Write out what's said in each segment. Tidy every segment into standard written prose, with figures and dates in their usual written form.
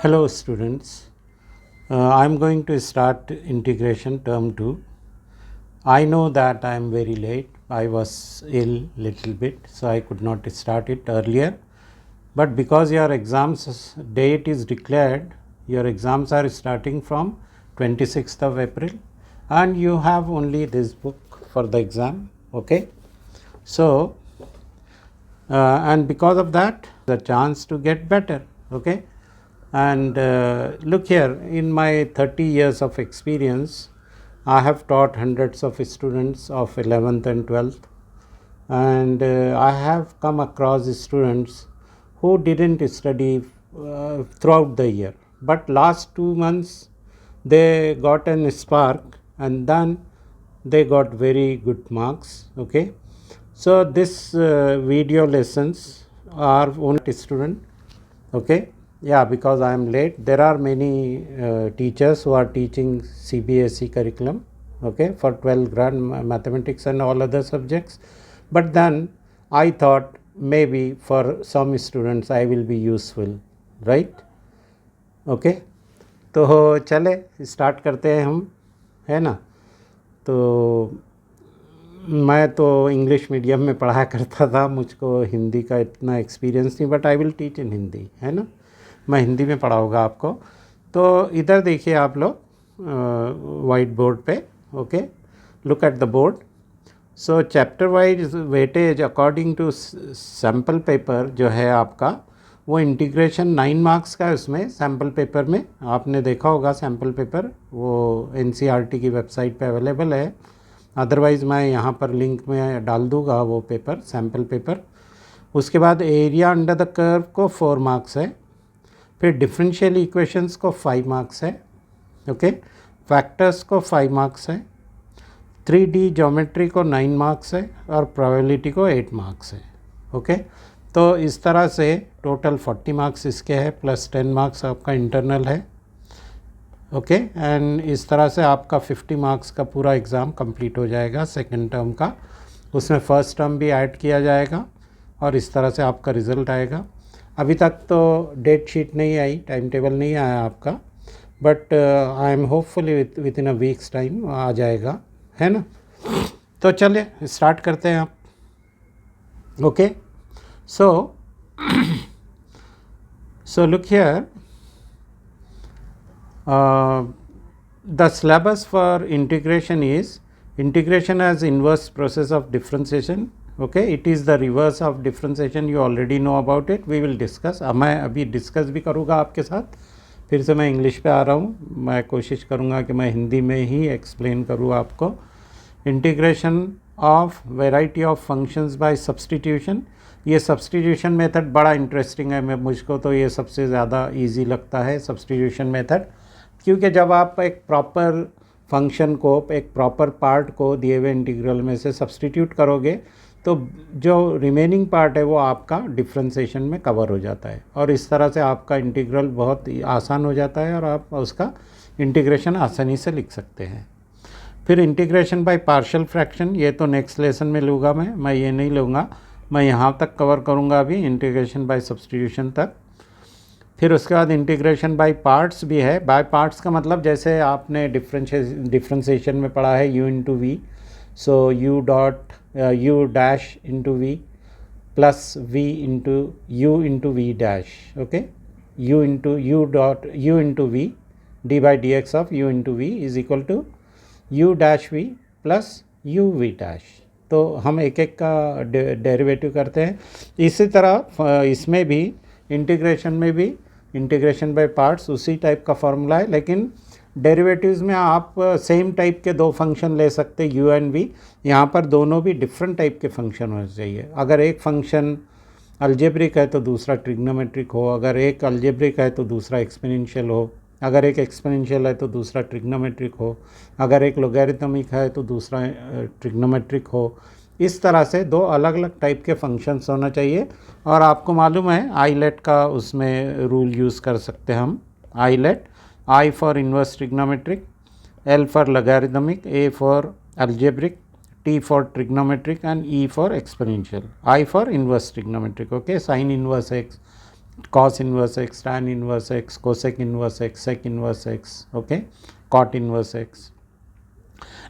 Hello students, I am going to start integration term 2. I know that I am very late. I was ill little bit, so I could not start it earlier. But because your exams date is declared, your exams are starting from 26th of April and you have only this book for the exam. Okay. So, and because of that, the chance to get better. Okay. And look here, in my 30 years of experience, I have taught hundreds of students of 11th and 12th, and I have come across students who didn't study throughout the year, but last 2 months they got an spark and then they got very good marks. Okay, so this video lessons are only student. Okay, yeah, because I am late. There are many teachers who are teaching CBSE curriculum, okay, for 12th grade mathematics and all other subjects. But then I thought maybe for some students I will be useful, right? Okay, तो चले start करते हैं हम, है ना। तो मैं तो इंग्लिश मीडियम में पढ़ा करता था, मुझको हिंदी का इतना एक्सपीरियंस नहीं, but I will teach in Hindi, है ना। मैं हिंदी में पढ़ाऊँगा आपको। तो इधर देखिए आप लोग वाइट बोर्ड पे, okay, look at the board. So chapter wise weightage according to sample paper जो है आपका, वो इंटीग्रेशन 9 मार्क्स का है। उसमें सैम्पल पेपर में आपने देखा होगा, सैम्पल पेपर वो NCERT की वेबसाइट पे अवेलेबल है, अदरवाइज़ मैं यहाँ पर लिंक में डाल दूँगा वो पेपर, सैम्पल पेपर। उसके बाद एरिया अंडर द कर्व को 4 मार्क्स है, फिर डिफरेंशियल इक्वेशंस को 5 मार्क्स है, ओके, फैक्टर्स को 5 मार्क्स है, 3D ज्योमेट्री को 9 मार्क्स है और प्रोबेबिलिटी को 8 मार्क्स है। ओके, तो इस तरह से टोटल 40 मार्क्स इसके हैं, प्लस 10 मार्क्स आपका इंटरनल है। ओके, एंड इस तरह से आपका 50 मार्क्स का पूरा एग्ज़ाम कंप्लीट हो जाएगा सेकंड टर्म का। उसमें फर्स्ट टर्म भी ऐड किया जाएगा और इस तरह से आपका रिज़ल्ट आएगा। अभी तक तो डेट शीट नहीं आई, टाइम टेबल नहीं आया आपका, but I am hopefully within a weeks time आ जाएगा, है ना। तो चलिए स्टार्ट करते हैं आप। Okay, so look here, the syllabus for integration is integration as inverse process of differentiation. Okay, it is the reverse of differentiation, you already know about it, we will discuss। मैं अभी discuss भी करूँगा आपके साथ। फिर से मैं English पे आ रहा हूँ, मैं कोशिश करूँगा कि मैं हिंदी में ही एक्सप्लेन करूँ आपको। Integration of variety of functions by substitution, ये सब्सटीट्यूशन मेथड बड़ा इंटरेस्टिंग है, मैं मुझको तो ये सबसे ज़्यादा इजी लगता है सब्सटीट्यूशन मेथड, क्योंकि जब आप एक प्रॉपर फंक्शन को, एक प्रॉपर पार्ट को दिए हुए इंटीग्रल में से सब्सटीट्यूट करोगे तो जो रिमेनिंग पार्ट है वो आपका डिफ्रेंसिएशन में कवर हो जाता है, और इस तरह से आपका इंटीग्रल बहुत आसान हो जाता है और आप उसका इंटीग्रेशन आसानी से लिख सकते हैं। फिर इंटीग्रेशन बाय पार्शियल फ्रैक्शन, ये तो नेक्स्ट लेसन में लूँगा मैं ये नहीं लूँगा, मैं यहाँ तक कवर करूँगा अभी, इंटीग्रेशन बाय सब्सटीट्यूशन तक। फिर उसके बाद इंटीग्रेशन बाय पार्ट्स भी है। बाय पार्ट्स का मतलब जैसे आपने डिफ्रेंशिएशन में पढ़ा है u into v, so u dash into v plus v into u into v dash, okay, u into v d by d x of u into v is equal to u dash v plus u v dash. तो हम एक एक का derivative करते हैं। इसी तरह इसमें भी इंटीग्रेशन में भी इंटीग्रेशन बाय पार्ट्स उसी टाइप का फॉर्मूला है, लेकिन डेरिवेटिव्स में आप सेम टाइप के दो फंक्शन ले सकते हैं, u एंड v। यहाँ पर दोनों भी डिफरेंट टाइप के फंक्शन होने चाहिए। अगर एक फंक्शन अलजेब्रिक है तो दूसरा ट्रिग्नोमेट्रिक हो, अगर एक अलजेब्रिक है तो दूसरा एक्सपोनेंशियल हो, अगर एक एक्सपोनेंशियल है तो दूसरा ट्रिग्नोमेट्रिक हो, अगर एक लोगैरिथमिक है तो दूसरा ट्रिग्नोमेट्रिक हो। इस तरह से दो अलग अलग टाइप के फंक्शंस होना चाहिए। और आपको मालूम है आईलेट का उसमें रूल यूज़ कर सकते हैं हम। ILATE, I for inverse trigonometric, L for logarithmic, A for algebraic, T for trigonometric and E for exponential, I for inverse trigonometric. Okay, sine inverse x, cos inverse x, tan inverse x, cosec inverse x, sec inverse x, okay, cot inverse x.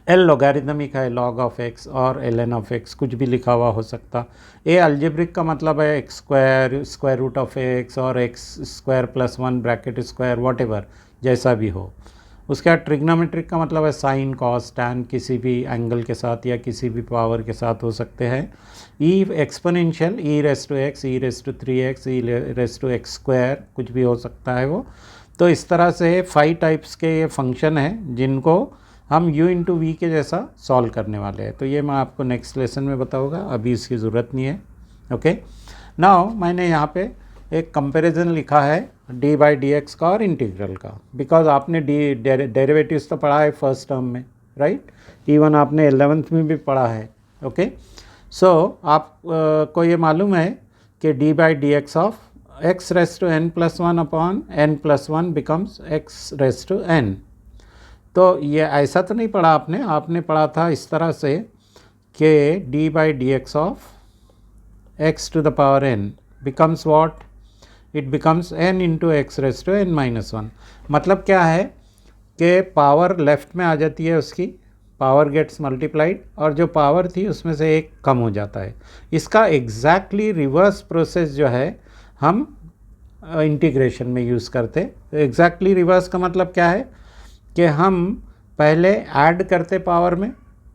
L logarithmic है, log of x और l n of x, कुछ भी लिखा हुआ हो सकता। ए algebraic का मतलब है x square, square root of x और x square plus one bracket square, whatever, जैसा भी हो। उसके बाद ट्रिग्नोमेट्रिक का मतलब है साइन, कॉस, टैन, किसी भी एंगल के साथ या किसी भी पावर के साथ हो सकते हैं। E exponential, e raise to x, e raise to 3x, e raise to x square, कुछ भी हो सकता है वो। तो इस तरह से 5 टाइप्स के ये फंक्शन हैं जिनको हम u इंटू वी के जैसा सॉल्व करने वाले हैं। तो ये मैं आपको नेक्स्ट लेसन में बताऊंगा, अभी इसकी ज़रूरत नहीं है। ओके, नाउ मैंने यहाँ पे एक कंपैरिजन लिखा है डी बाई डी एक्स का और इंटीग्रल का, बिकॉज आपने डेरिवेटिव्स तो पढ़ा है फर्स्ट टर्म में, राइट, इवन आपने 11th में भी पढ़ा है। ओके, सो आप को ये मालूम है कि d by d x of x raise to n plus one upon n plus one becomes x raise to n. तो ये ऐसा तो नहीं पढ़ा आपने, आपने पढ़ा था इस तरह से कि d by d x of x to the power n becomes what, it becomes n into x raise to n minus one. मतलब क्या है कि पावर लेफ्ट में आ जाती है, उसकी पावर गेट्स मल्टीप्लाइड, और जो पावर थी उसमें से एक कम हो जाता है। इसका एग्जैक्टली रिवर्स प्रोसेस जो है हम इंटीग्रेशन में यूज़ करते। एग्जैक्टली रिवर्स का मतलब क्या है कि हम पहले ऐड करते पावर में,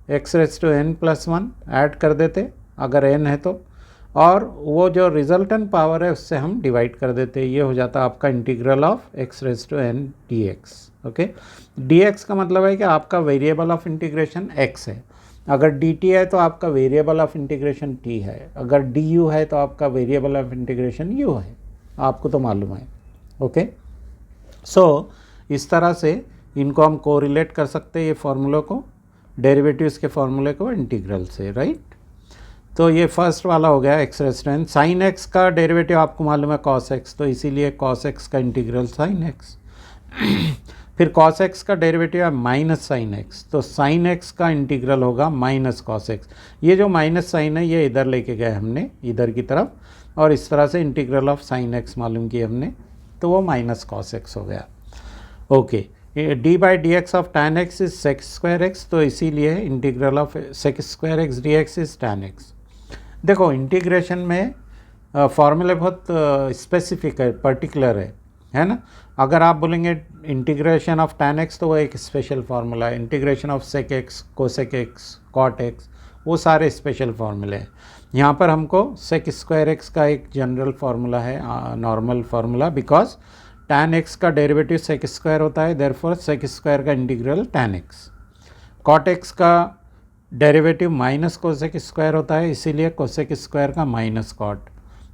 x raise to n plus one add कर देते अगर एन है तो, और वो जो रिजल्टेंट पावर है उससे हम डिवाइड कर देते। ये हो जाता है आपका integral of x raise to n d x. Okay, d x का मतलब है कि आपका वेरिएबल ऑफ इंटीग्रेशन एक्स है, अगर डी टी है तो आपका वेरिएबल ऑफ इंटीग्रेशन टी है, अगर डी यू है तो आपका वेरिएबल ऑफ इंटीग्रेशन यू है, आपको तो मालूम है। ओके, सो इस तरह से इनको हम कोरिलेट कर सकते हैं, ये फार्मूलों को, डेरिवेटिव्स के फार्मूले को इंटीग्रल से, राइट। तो ये फर्स्ट वाला हो गया x raise to n. Sine x का डेरिवेटिव आपको मालूम है कॉस एक्स, तो इसीलिए कॉस एक्स का इंटीग्रल साइन एक्स। फिर कॉस एक्स का डेरिवेटिव है माइनस साइन एक्स, तो साइन एक्स का इंटीग्रल होगा माइनस कॉस एक्स। ये जो माइनस साइन है ये इधर लेके गए हमने, इधर की तरफ, और इस तरह से इंटीग्रल ऑफ साइन एक्स मालूम किया हमने, तो वो माइनस कॉस एक्स हो गया। Okay, d by d x of tan x is sec square x, तो इसीलिए integral of sec square x d x is tan x. देखो इंटीग्रेशन में फॉर्मूले बहुत स्पेसिफिक है, पर्टिकुलर है ना। अगर आप बोलेंगे इंटीग्रेशन ऑफ टैन एक्स तो वो एक स्पेशल फार्मूला है, integration of sec x, cosec x, cot x, वो सारे स्पेशल फार्मूले हैं। यहाँ पर हमको सेक स्क्वायर एक्स का एक जनरल फार्मूला है, normal formula, because tan x का डेरिवेटिव सेक स्क्वायर होता है, देयरफॉर सेक स्क्वायर का integral tan x. Cot x का डेरिवेटिव माइनस कोसेक स्क्वायर होता है, इसीलिए कोसेक स्क्वायर का माइनस कॉट,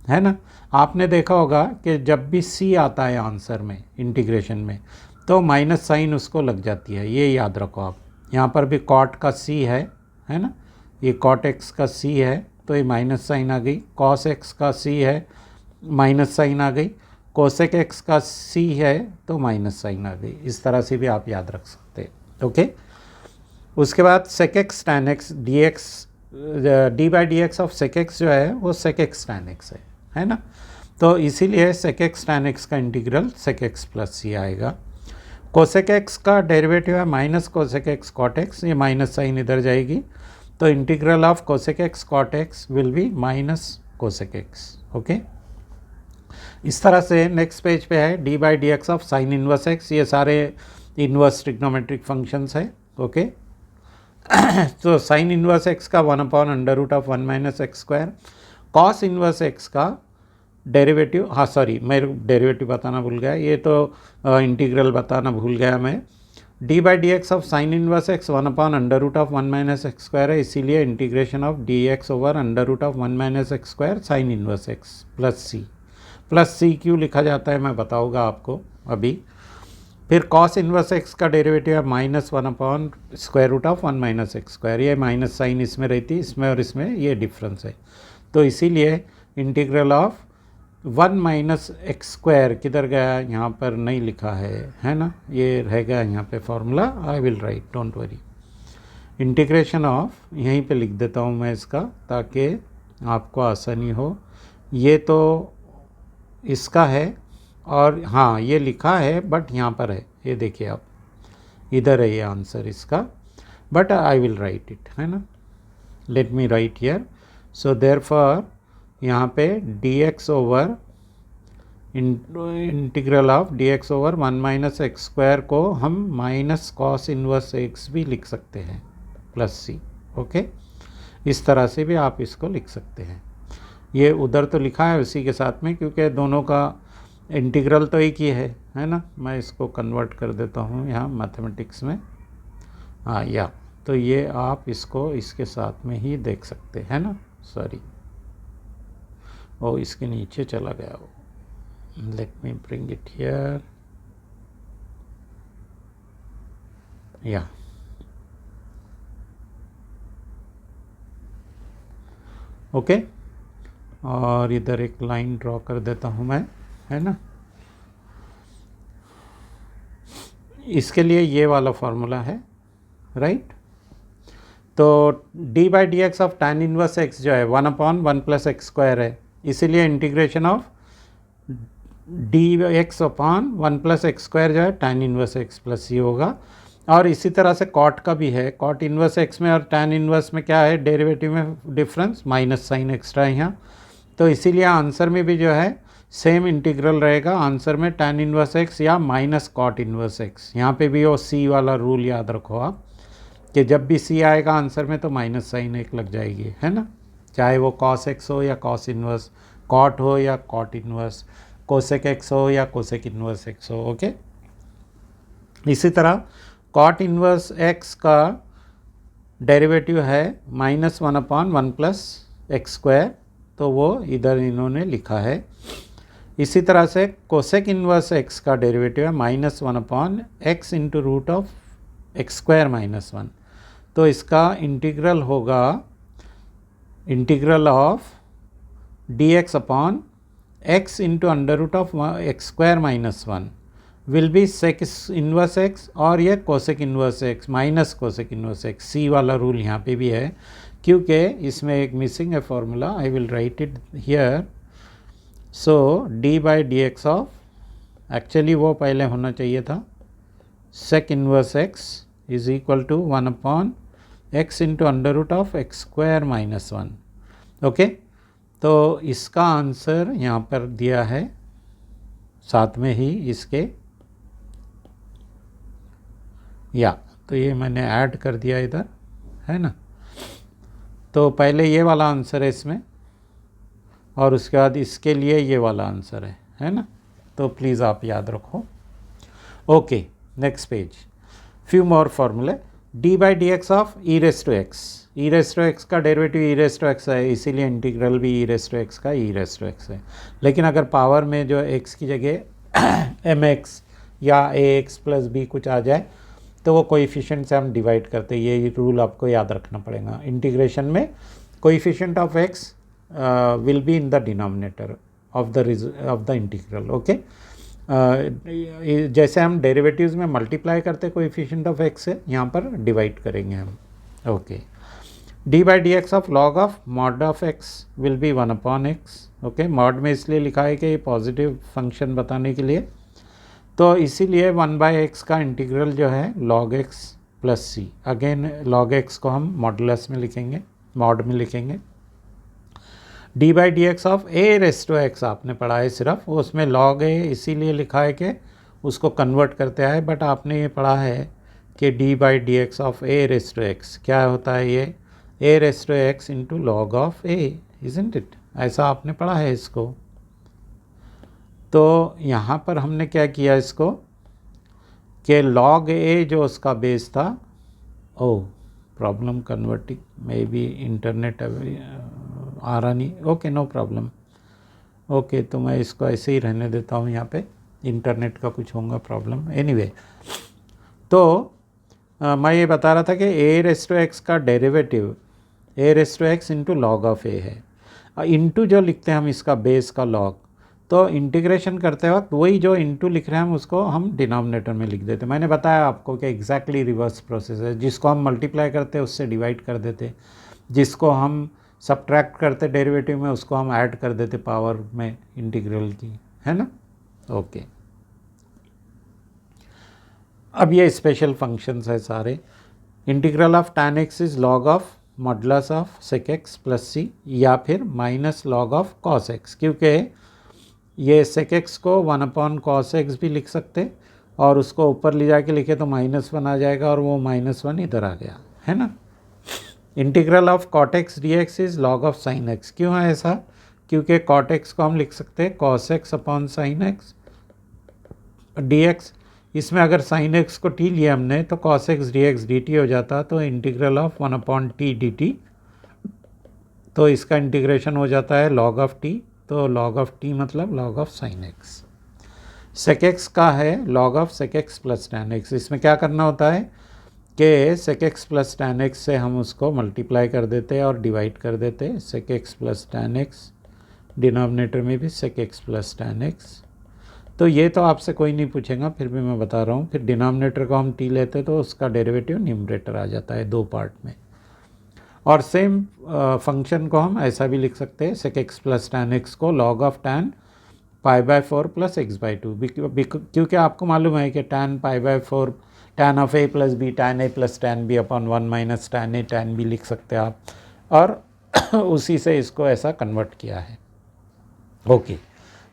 है ना। आपने देखा होगा कि जब भी सी आता है आंसर में इंटीग्रेशन में तो माइनस साइन उसको लग जाती है, ये याद रखो आप। यहाँ पर भी कॉट का सी है ना, ये कॉट एक्स का सी है तो ये माइनस साइन आ गई, कॉस एक्स का सी है माइनस साइन आ गई, कोसेक एक्स का सी है तो माइनस साइन आ गई। इस तरह से भी आप याद रख सकते हैं। ओके, उसके बाद sec x tan x d x, d by d x of sec x जो है वो सेक एक्स टैन एक्स है ना। तो इसीलिए सेक एक्स टैन एक्स का integral sec x plus c आएगा। कोसेक एक्स का डेरिवेटिव है minus cosec x cot x, ये माइनस साइन इधर जाएगी, तो integral of cosec x cot x will be minus cosec x. Okay, इस तरह से नेक्स्ट पेज पे है d by d x of sine inverse x, ये सारे इनवर्स ट्रिग्नोमेट्रिक फंक्शंस है। ओके, तो साइन इनवर्स एक्स का 1/√(1 - x square, cos inverse x का डेरिवेटिव, हाँ सॉरी मैं डेरिवेटिव बताना भूल गया, ये तो इंटीग्रल बताना भूल गया मैं। D by d x of sine inverse x 1/√(1 - x square है, इसीलिए integration of d x over √(1 - x square sine inverse x plus c क्यों लिखा जाता है मैं बताऊँगा आपको अभी। फिर कॉस इनवर्स एक्स का डेरिवेटिव है -1/√(1 - x स्क्वायर, ये माइनस साइन इसमें रहती है, इसमें और इसमें ये डिफरेंस है, तो इसीलिए इंटीग्रल ऑफ 1 - x स्क्वायर किधर गया, यहाँ पर नहीं लिखा है ना, ये रह गया यहाँ पे formula, I will right, don't worry. Integration of यहीं पे लिख देता हूँ मैं इसका ताकि आपको आसानी हो। ये तो इसका है, और हाँ ये लिखा है बट यहाँ पर है, ये देखिए आप, इधर है ये आंसर इसका, but I will write it, है ना, let me right here. So therefore यहाँ पे dx over integral of dx over 1 minus x square को हम माइनस कॉस इनवर्स x भी लिख सकते हैं प्लस c। ओके, इस तरह से भी आप इसको लिख सकते हैं। ये उधर तो लिखा है उसी के साथ में, क्योंकि दोनों का इंटीग्रल तो एक ही है ना। मैं इसको कन्वर्ट कर देता हूँ यहाँ मैथमेटिक्स में, हाँ या, तो ये आप इसको इसके साथ में ही देख सकते हैं ना, सॉरी वो इसके नीचे चला गया वो, let me bring it here, या ओके। और इधर एक लाइन ड्रॉ कर देता हूँ मैं, है ना। इसके लिए ये वाला फॉर्मूला है, राइट। तो d by d x of tan inverse x जो है 1/1 प्लस एक्स स्क्वायर है, इसीलिए integration of dx upon 1 plus x square जो है tan inverse x plus c होगा। और इसी तरह से कॉट का भी है, कॉट इनवर्स x में और tan इनवर्स में क्या है, डेरिवेटिव में डिफरेंस, माइनस साइन एक्स्ट्रा है यहाँ, तो इसीलिए आंसर में भी जो है सेम इंटीग्रल रहेगा आंसर में, tan इनवर्स x या माइनस कॉट इनवर्स x। यहाँ पे भी वो c वाला रूल याद रखो आप, कि जब भी c आएगा आंसर में तो माइनस साइन एक लग जाएगी, है ना, चाहे वो cos x हो या cos इनवर्स, कॉट हो या कॉट इनवर्स, कोसेक x हो या कोसेक इनवर्स x हो। ओके, इसी तरह कॉट इनवर्स x का डेरिवेटिव है -1/1 प्लस एक्स स्क्वायर, तो वो इधर इन्होंने लिखा है। इसी तरह से कोसेक इनवर्स x का डेरिवेटिव है -1/x into root of x square -1, तो इसका इंटीग्रल होगा integral of dx upon x into under root of x square -1 will be sec inverse x, और ये cosec inverse x minus cosec inverse x। C वाला rule यहाँ पे भी है, क्योंकि इसमें एक मिसिंग है formula, I will write it here. So d by d x of, actually वो पहले होना चाहिए था, sec inverse x is equal to 1/x into under root of x square -1। Okay, तो इसका आंसर यहाँ पर दिया है साथ में ही इसके, या तो ये मैंने ऐड कर दिया इधर, है ना। तो पहले ये वाला आंसर है इसमें, और उसके बाद इसके लिए ये वाला आंसर है ना। तो प्लीज़ आप याद रखो। Okay, next page, few more फॉर्मूले। d by d x of e raise to x का derivative e raise to x है, इसीलिए इंटीग्रल भी ई रेस टू एक्स का ई रेस टू एक्स है। लेकिन अगर पावर में जो x की जगह mx या ax प्लस b कुछ आ जाए तो वो कोएफिशिएंट से हम डिवाइड करते हैं, ये रूल आपको याद रखना पड़ेगा। इंटीग्रेशन में coefficient of x will be in the denominator of the integral. Okay, जैसे हम डेरिवेटिव्स में मल्टीप्लाई करते कोएफिशिएंट ऑफ x से, यहाँ पर डिवाइड करेंगे हम। Okay, d by d x of log of mod of x will be 1/x। Okay, mod में इसलिए लिखा है कि ये पॉजिटिव फंक्शन बताने के लिए, तो इसीलिए 1/x का इंटीग्रल जो है log x प्लस सी, अगेन log x को हम मॉडुलस में लिखेंगे, मॉड में लिखेंगे। d by d x of a raise to x आपने पढ़ा है सिर्फ, उसमें log a इसीलिए लिखा है कि उसको कन्वर्ट करते आए, बट आपने ये पढ़ा है कि d by d x of a raise to x क्या होता है, ये a raise to x into log of a, isn't it, ऐसा आपने पढ़ा है इसको। तो यहाँ पर हमने क्या किया इसको कि log a जो उसका बेस था, oh problem converting, maybe internet आ रहा नहीं, ओके नो प्रॉब्लम। ओके, तो मैं इसको ऐसे ही रहने देता हूँ, यहाँ पे इंटरनेट का कुछ होगा प्रॉब्लम, एनीवे। तो मैं ये बता रहा था कि a रेस टू एक्स का derivative a raise to x into log of a है, इंटू जो लिखते हैं हम इसका बेस का लॉग, तो इंटीग्रेशन करते वक्त वही जो इंटू लिख रहे हैं हम उसको हम डिनोमिनेटर में लिख देते। मैंने बताया आपको कि एग्जैक्टली रिवर्स प्रोसेस है, जिसको हम मल्टीप्लाई करते उससे डिवाइड कर देते, जिसको हम सब्ट्रैक्ट करते डेरिवेटिव में उसको हम ऐड कर देते पावर में इंटीग्रल की, है ना। ओके, अब ये स्पेशल फंक्शंस है सारे। Integral of tan x is log of modulus of sec x plus c, या फिर minus log of cos x, क्योंकि ये sec x को 1/cos x भी लिख सकते और उसको ऊपर ले जाके लिखे तो -1 आ जाएगा और वो -1 इधर आ गया, है ना। Integral of cot x dx is log of sin x, क्यों है ऐसा, क्योंकि cot x को हम लिख सकते हैं cos x upon sin x dx। इसमें अगर sin x को t लिया हमने तो cos x dx dt हो जाता, तो इंटीग्रल ऑफ 1/t dt, तो इसका इंटीग्रेशन हो जाता है log ऑफ t, तो log ऑफ t मतलब log of sin x। sec x का है log of sec x plus tan x। इसमें क्या करना होता है कि sec x plus tan x से हम उसको मल्टीप्लाई कर देते हैं और डिवाइड कर देते हैं, sec x plus tan x, denominator में भी sec x plus tan x। तो ये तो आपसे कोई नहीं पूछेगा, फिर भी मैं बता रहा हूँ। फिर डिनोमिनेटर को हम t लेते तो उसका डेरिवेटिव न्यूमरेटर आ जाता है 2 पार्ट में। और सेम फंक्शन को हम ऐसा भी लिख सकते हैं, sec x plus tan x को log of tan π/4 plus x/2, क्योंकि आपको मालूम है कि tan π/4 tan of a plus b tan a plus tan b upon 1 minus tan a tan b लिख सकते हैं आप, और उसी से इसको ऐसा कन्वर्ट किया है। ओके,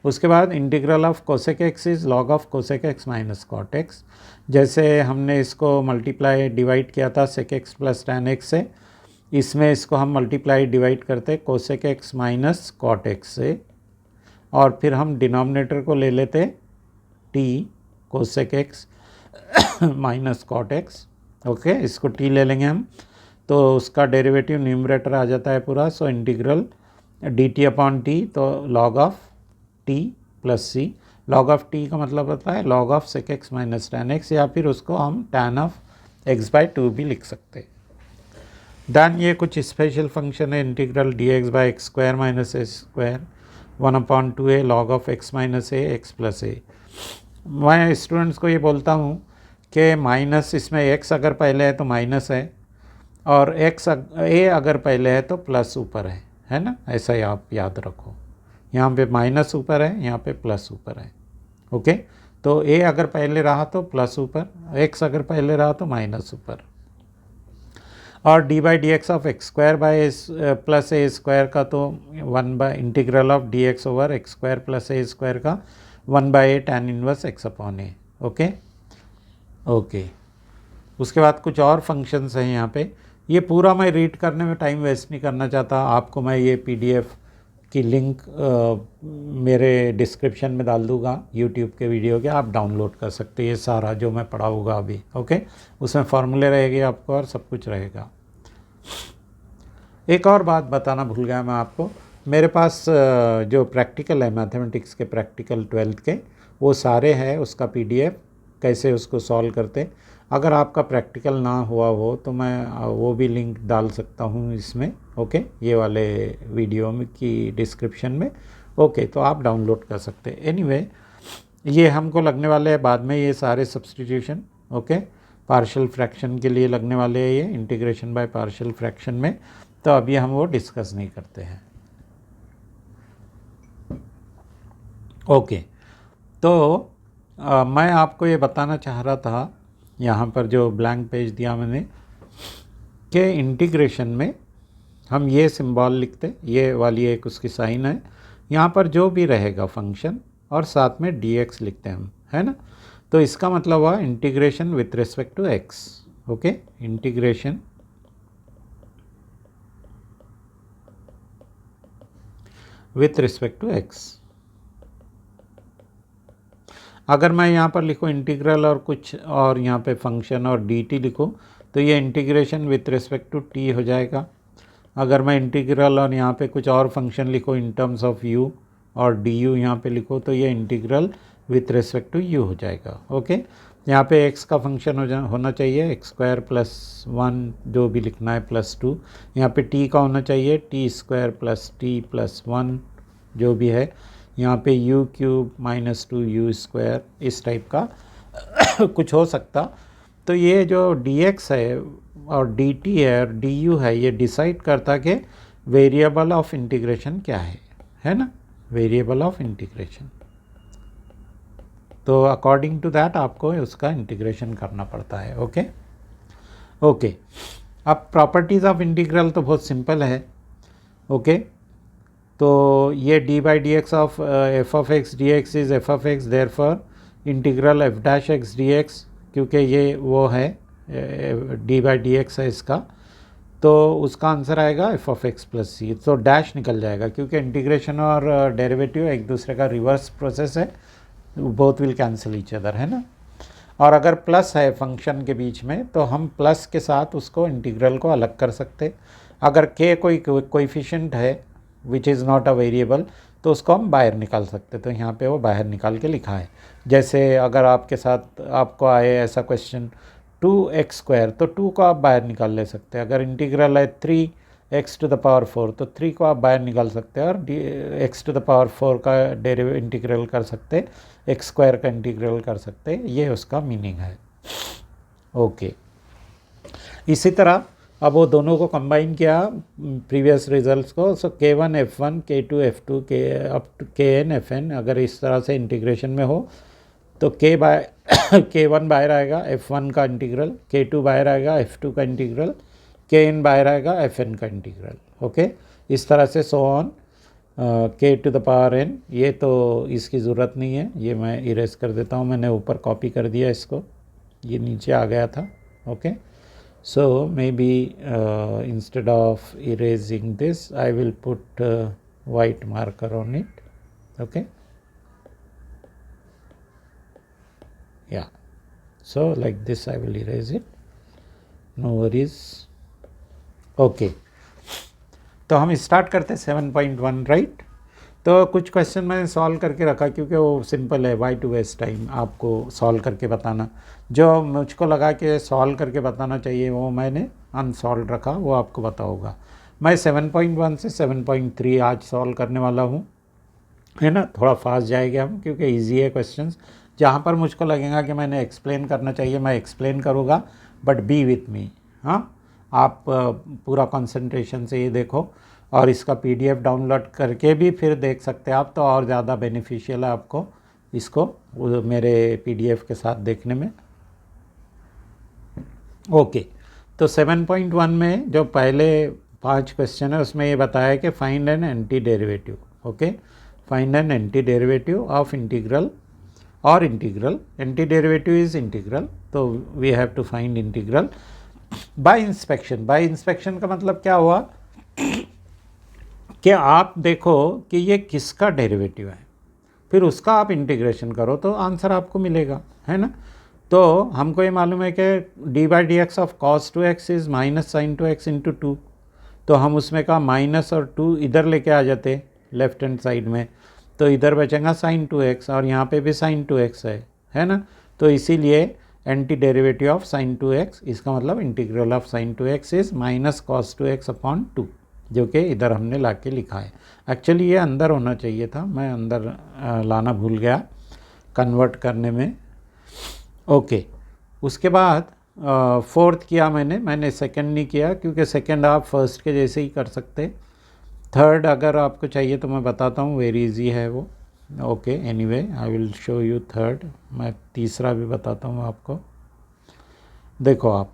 उसके बाद integral of cosec x is log of cosec x minus cot x. जैसे हमने इसको मल्टीप्लाई डिवाइड किया था sec x plus tan x से, इसमें इसको हम मल्टीप्लाई डिवाइड करते cosec x minus cot x से, और फिर हम डिनोमिनेटर को ले लेते t cosec x minus cot x. Okay, इसको टी ले लेंगे हम, तो उसका डेरिवेटिव न्यूमरेटर आ जाता है पूरा। So integral d t upon t, तो log of t plus c. Log of t का मतलब होता है log of sec x minus tan x, या फिर उसको हम टैन ऑफ x/2 भी लिख सकते हैं। देन ये कुछ स्पेशल फंक्शन है, integral d x by x square minus a square 1/2a log of x minus a x plus a. मैं स्टूडेंट्स को ये बोलता हूँ कि माइनस, इसमें x अगर पहले है तो माइनस है, और x a अगर पहले है तो प्लस ऊपर है ना, ऐसा ही आप याद रखो। यहाँ पे माइनस ऊपर है, यहाँ पे प्लस ऊपर है। ओके, तो a अगर पहले रहा तो प्लस ऊपर, x अगर पहले रहा तो माइनस ऊपर। और d by d x of x square by plus a square का तो 1 by integral of d x over x square plus a square का 1/a tan inverse x upon a. Okay okay, उसके बाद कुछ और functions हैं यहाँ पे। ये पूरा मैं रीड करने में टाइम वेस्ट नहीं करना चाहता, आपको मैं ये पीडीएफ की लिंक मेरे डिस्क्रिप्शन में डाल दूँगा यूट्यूब के वीडियो के, आप डाउनलोड कर सकते हैं ये सारा जो मैं पढ़ाऊँगा अभी। ओके, उसमें फॉर्मूले रहेंगे आपको और सब कुछ रहेगा। एक और बात बताना भूल गया मैं आपको, मेरे पास जो प्रैक्टिकल है मैथमेटिक्स के प्रैक्टिकल 12th के, वो सारे हैं, उसका पीडीएफ कैसे उसको सॉल्व करते। अगर आपका प्रैक्टिकल ना हुआ हो तो मैं वो भी लिंक डाल सकता हूँ इसमें। ओके, ये वाले वीडियो में की डिस्क्रिप्शन में। ओके, तो आप डाउनलोड कर सकते हैं। एनीवे, ये हमको लगने वाले हैं बाद में ये सारे सब्स्टिट्यूशन। ओके, पार्शियल फ्रैक्शन के लिए लगने वाले हैं ये, इंटीग्रेशन बाय पार्शियल फ्रैक्शन में, तो अभी हम वो डिस्कस नहीं करते हैं। ओके, तो मैं आपको ये बताना चाह रहा था, यहाँ पर जो ब्लैंक पेज दिया मैंने, कि इंटीग्रेशन में हम ये सिंबल लिखते, ये वाली एक उसकी साइन है, यहाँ पर जो भी रहेगा फंक्शन और साथ में dx लिखते हैं हम, है ना। तो इसका मतलब हुआ integration with respect to x। Okay, integration with respect to x। अगर मैं यहाँ पर लिखूँ इंटीग्रल और कुछ और यहाँ पे फंक्शन और dt लिखूँ तो ये integration with respect to t हो जाएगा। अगर मैं इंटीग्रल और यहाँ पे कुछ और फंक्शन लिखूँ इन टर्म्स ऑफ u और du यहाँ पे लिखो तो ये integral with respect to u हो जाएगा। ओके, यहाँ पे x का फंक्शन होना चाहिए एक्स स्क्वायर प्लस 1, जो भी लिखना है प्लस 2। यहाँ पे t का होना चाहिए T square plus t plus 1, जो भी है। यहाँ पे u cube minus 2u square, इस टाइप का कुछ हो सकता। तो ये जो dx है और dt है और du है, ये डिसाइड करता कि वेरिएबल ऑफ इंटीग्रेशन क्या है ना, वेरिएबल ऑफ इंटीग्रेशन। तो अकॉर्डिंग टू दैट आपको उसका इंटीग्रेशन करना पड़ता है। Okay okay. अब प्रॉपर्टीज़ ऑफ इंटीग्रल तो बहुत सिंपल है। ओके तो ये d by d x of f of x d x is f of x, therefore integral f dash x d x, क्योंकि ये वो है डी बाई डी एक्स है इसका, तो उसका आंसर आएगा F of x plus c. तो डैश निकल जाएगा क्योंकि इंटीग्रेशन और डेरिवेटिव एक दूसरे का रिवर्स प्रोसेस है, both will cancel each other, है ना। और अगर प्लस है फंक्शन के बीच में तो हम प्लस के साथ उसको इंटीग्रल को अलग कर सकते। अगर के कोई कोएफिशिएंट है which is not a variable तो उसको हम बाहर निकाल सकते। तो यहाँ पे वो बाहर निकाल के लिखा है। जैसे अगर आपके साथ आपको आए ऐसा क्वेश्चन 2x² तो 2 को आप बाहर निकाल ले सकते हैं। अगर इंटीग्रल है 3x⁴ तो 3 को आप बाहर निकाल सकते हैं और x⁴ का इंटीग्रल कर सकते, x² का इंटीग्रल कर सकते, ये उसका मीनिंग है। ओके इसी तरह अब वो दोनों को कंबाइन किया प्रीवियस रिजल्ट्स को, so k1 f1 k2 f2 k up to kn fn, अगर इस तरह से इंटीग्रेशन में हो तो k1 बाहर आएगा f1 का इंटीग्रल, k2 बाहर आएगा f2 का इंटीग्रल, kn बाहर आएगा fn का इंटीग्रल। ओके इस तरह से सो ऑन k⁴n। ये तो इसकी ज़रूरत नहीं है, ये मैं इरेज कर देता हूँ, मैंने ऊपर कॉपी कर दिया इसको, ये नीचे आ गया था। Okay so maybe instead of erasing this I will put white marker on it. Okay yeah, so like this I will erase it, no worries. okay तो हम स्टार्ट करते हैं 7.1 राइट। तो कुछ क्वेश्चन मैंने सॉल्व करके रखा क्योंकि वो सिंपल है, वाई टू वेस्ट टाइम आपको सॉल्व करके बताना। जो मुझको लगा कि सॉल्व करके बताना चाहिए वो मैंने अनसॉल्व रखा, वो आपको पता होगा। मैं 7.1 से 7.3 आज सॉल्व करने वाला हूँ, है ना। थोड़ा फास्ट जाएंगे हम क्योंकि इजी है क्वेश्चंस। जहाँ पर मुझको लगेगा कि मैंने एक्सप्लेन करना चाहिए मैं एक्सप्लेन करूँगा, बट बी विथ मी। हाँ आप पूरा कंसंट्रेशन से ये देखो, और इसका PDF डाउनलोड करके भी फिर देख सकते हैं आप, तो और ज़्यादा बेनिफिशियल है आपको इसको मेरे PDF के साथ देखने में। ओके तो 7.1 में जो पहले 5 क्वेश्चन है उसमें ये बताया कि find an anti derivative. Okay find an anti derivative of integral और integral, anti derivative is integral, तो we have to find integral by inspection. By inspection का मतलब क्या हुआ कि आप देखो कि ये किसका डेरिवेटिव है, फिर उसका आप इंटीग्रेशन करो तो आंसर आपको मिलेगा, है ना। तो हमको ये मालूम है कि d by d x of cos 2x is minus sine 2x into 2, तो हम उसमें का माइनस और 2 इधर लेके आ जाते लेफ्ट हैंड साइड में, तो इधर बचेगा साइन 2x और यहाँ पे भी साइन 2x है ना। तो इसीलिए anti derivative of sine 2x, इसका मतलब integral of sine 2x is minus cos 2x upon 2, जो कि इधर हमने ला के लिखा है। एक्चुअली ये अंदर होना चाहिए था, मैं अंदर लाना भूल गया कन्वर्ट करने में। ओके उसके बाद फोर्थ किया मैंने सेकंड नहीं किया क्योंकि सेकंड आप फर्स्ट के जैसे ही कर सकते। थर्ड अगर आपको चाहिए तो मैं बताता हूँ, वेरी इजी है वो। Okay anyway I will show you third. मैं तीसरा भी बताता हूँ आपको। देखो आप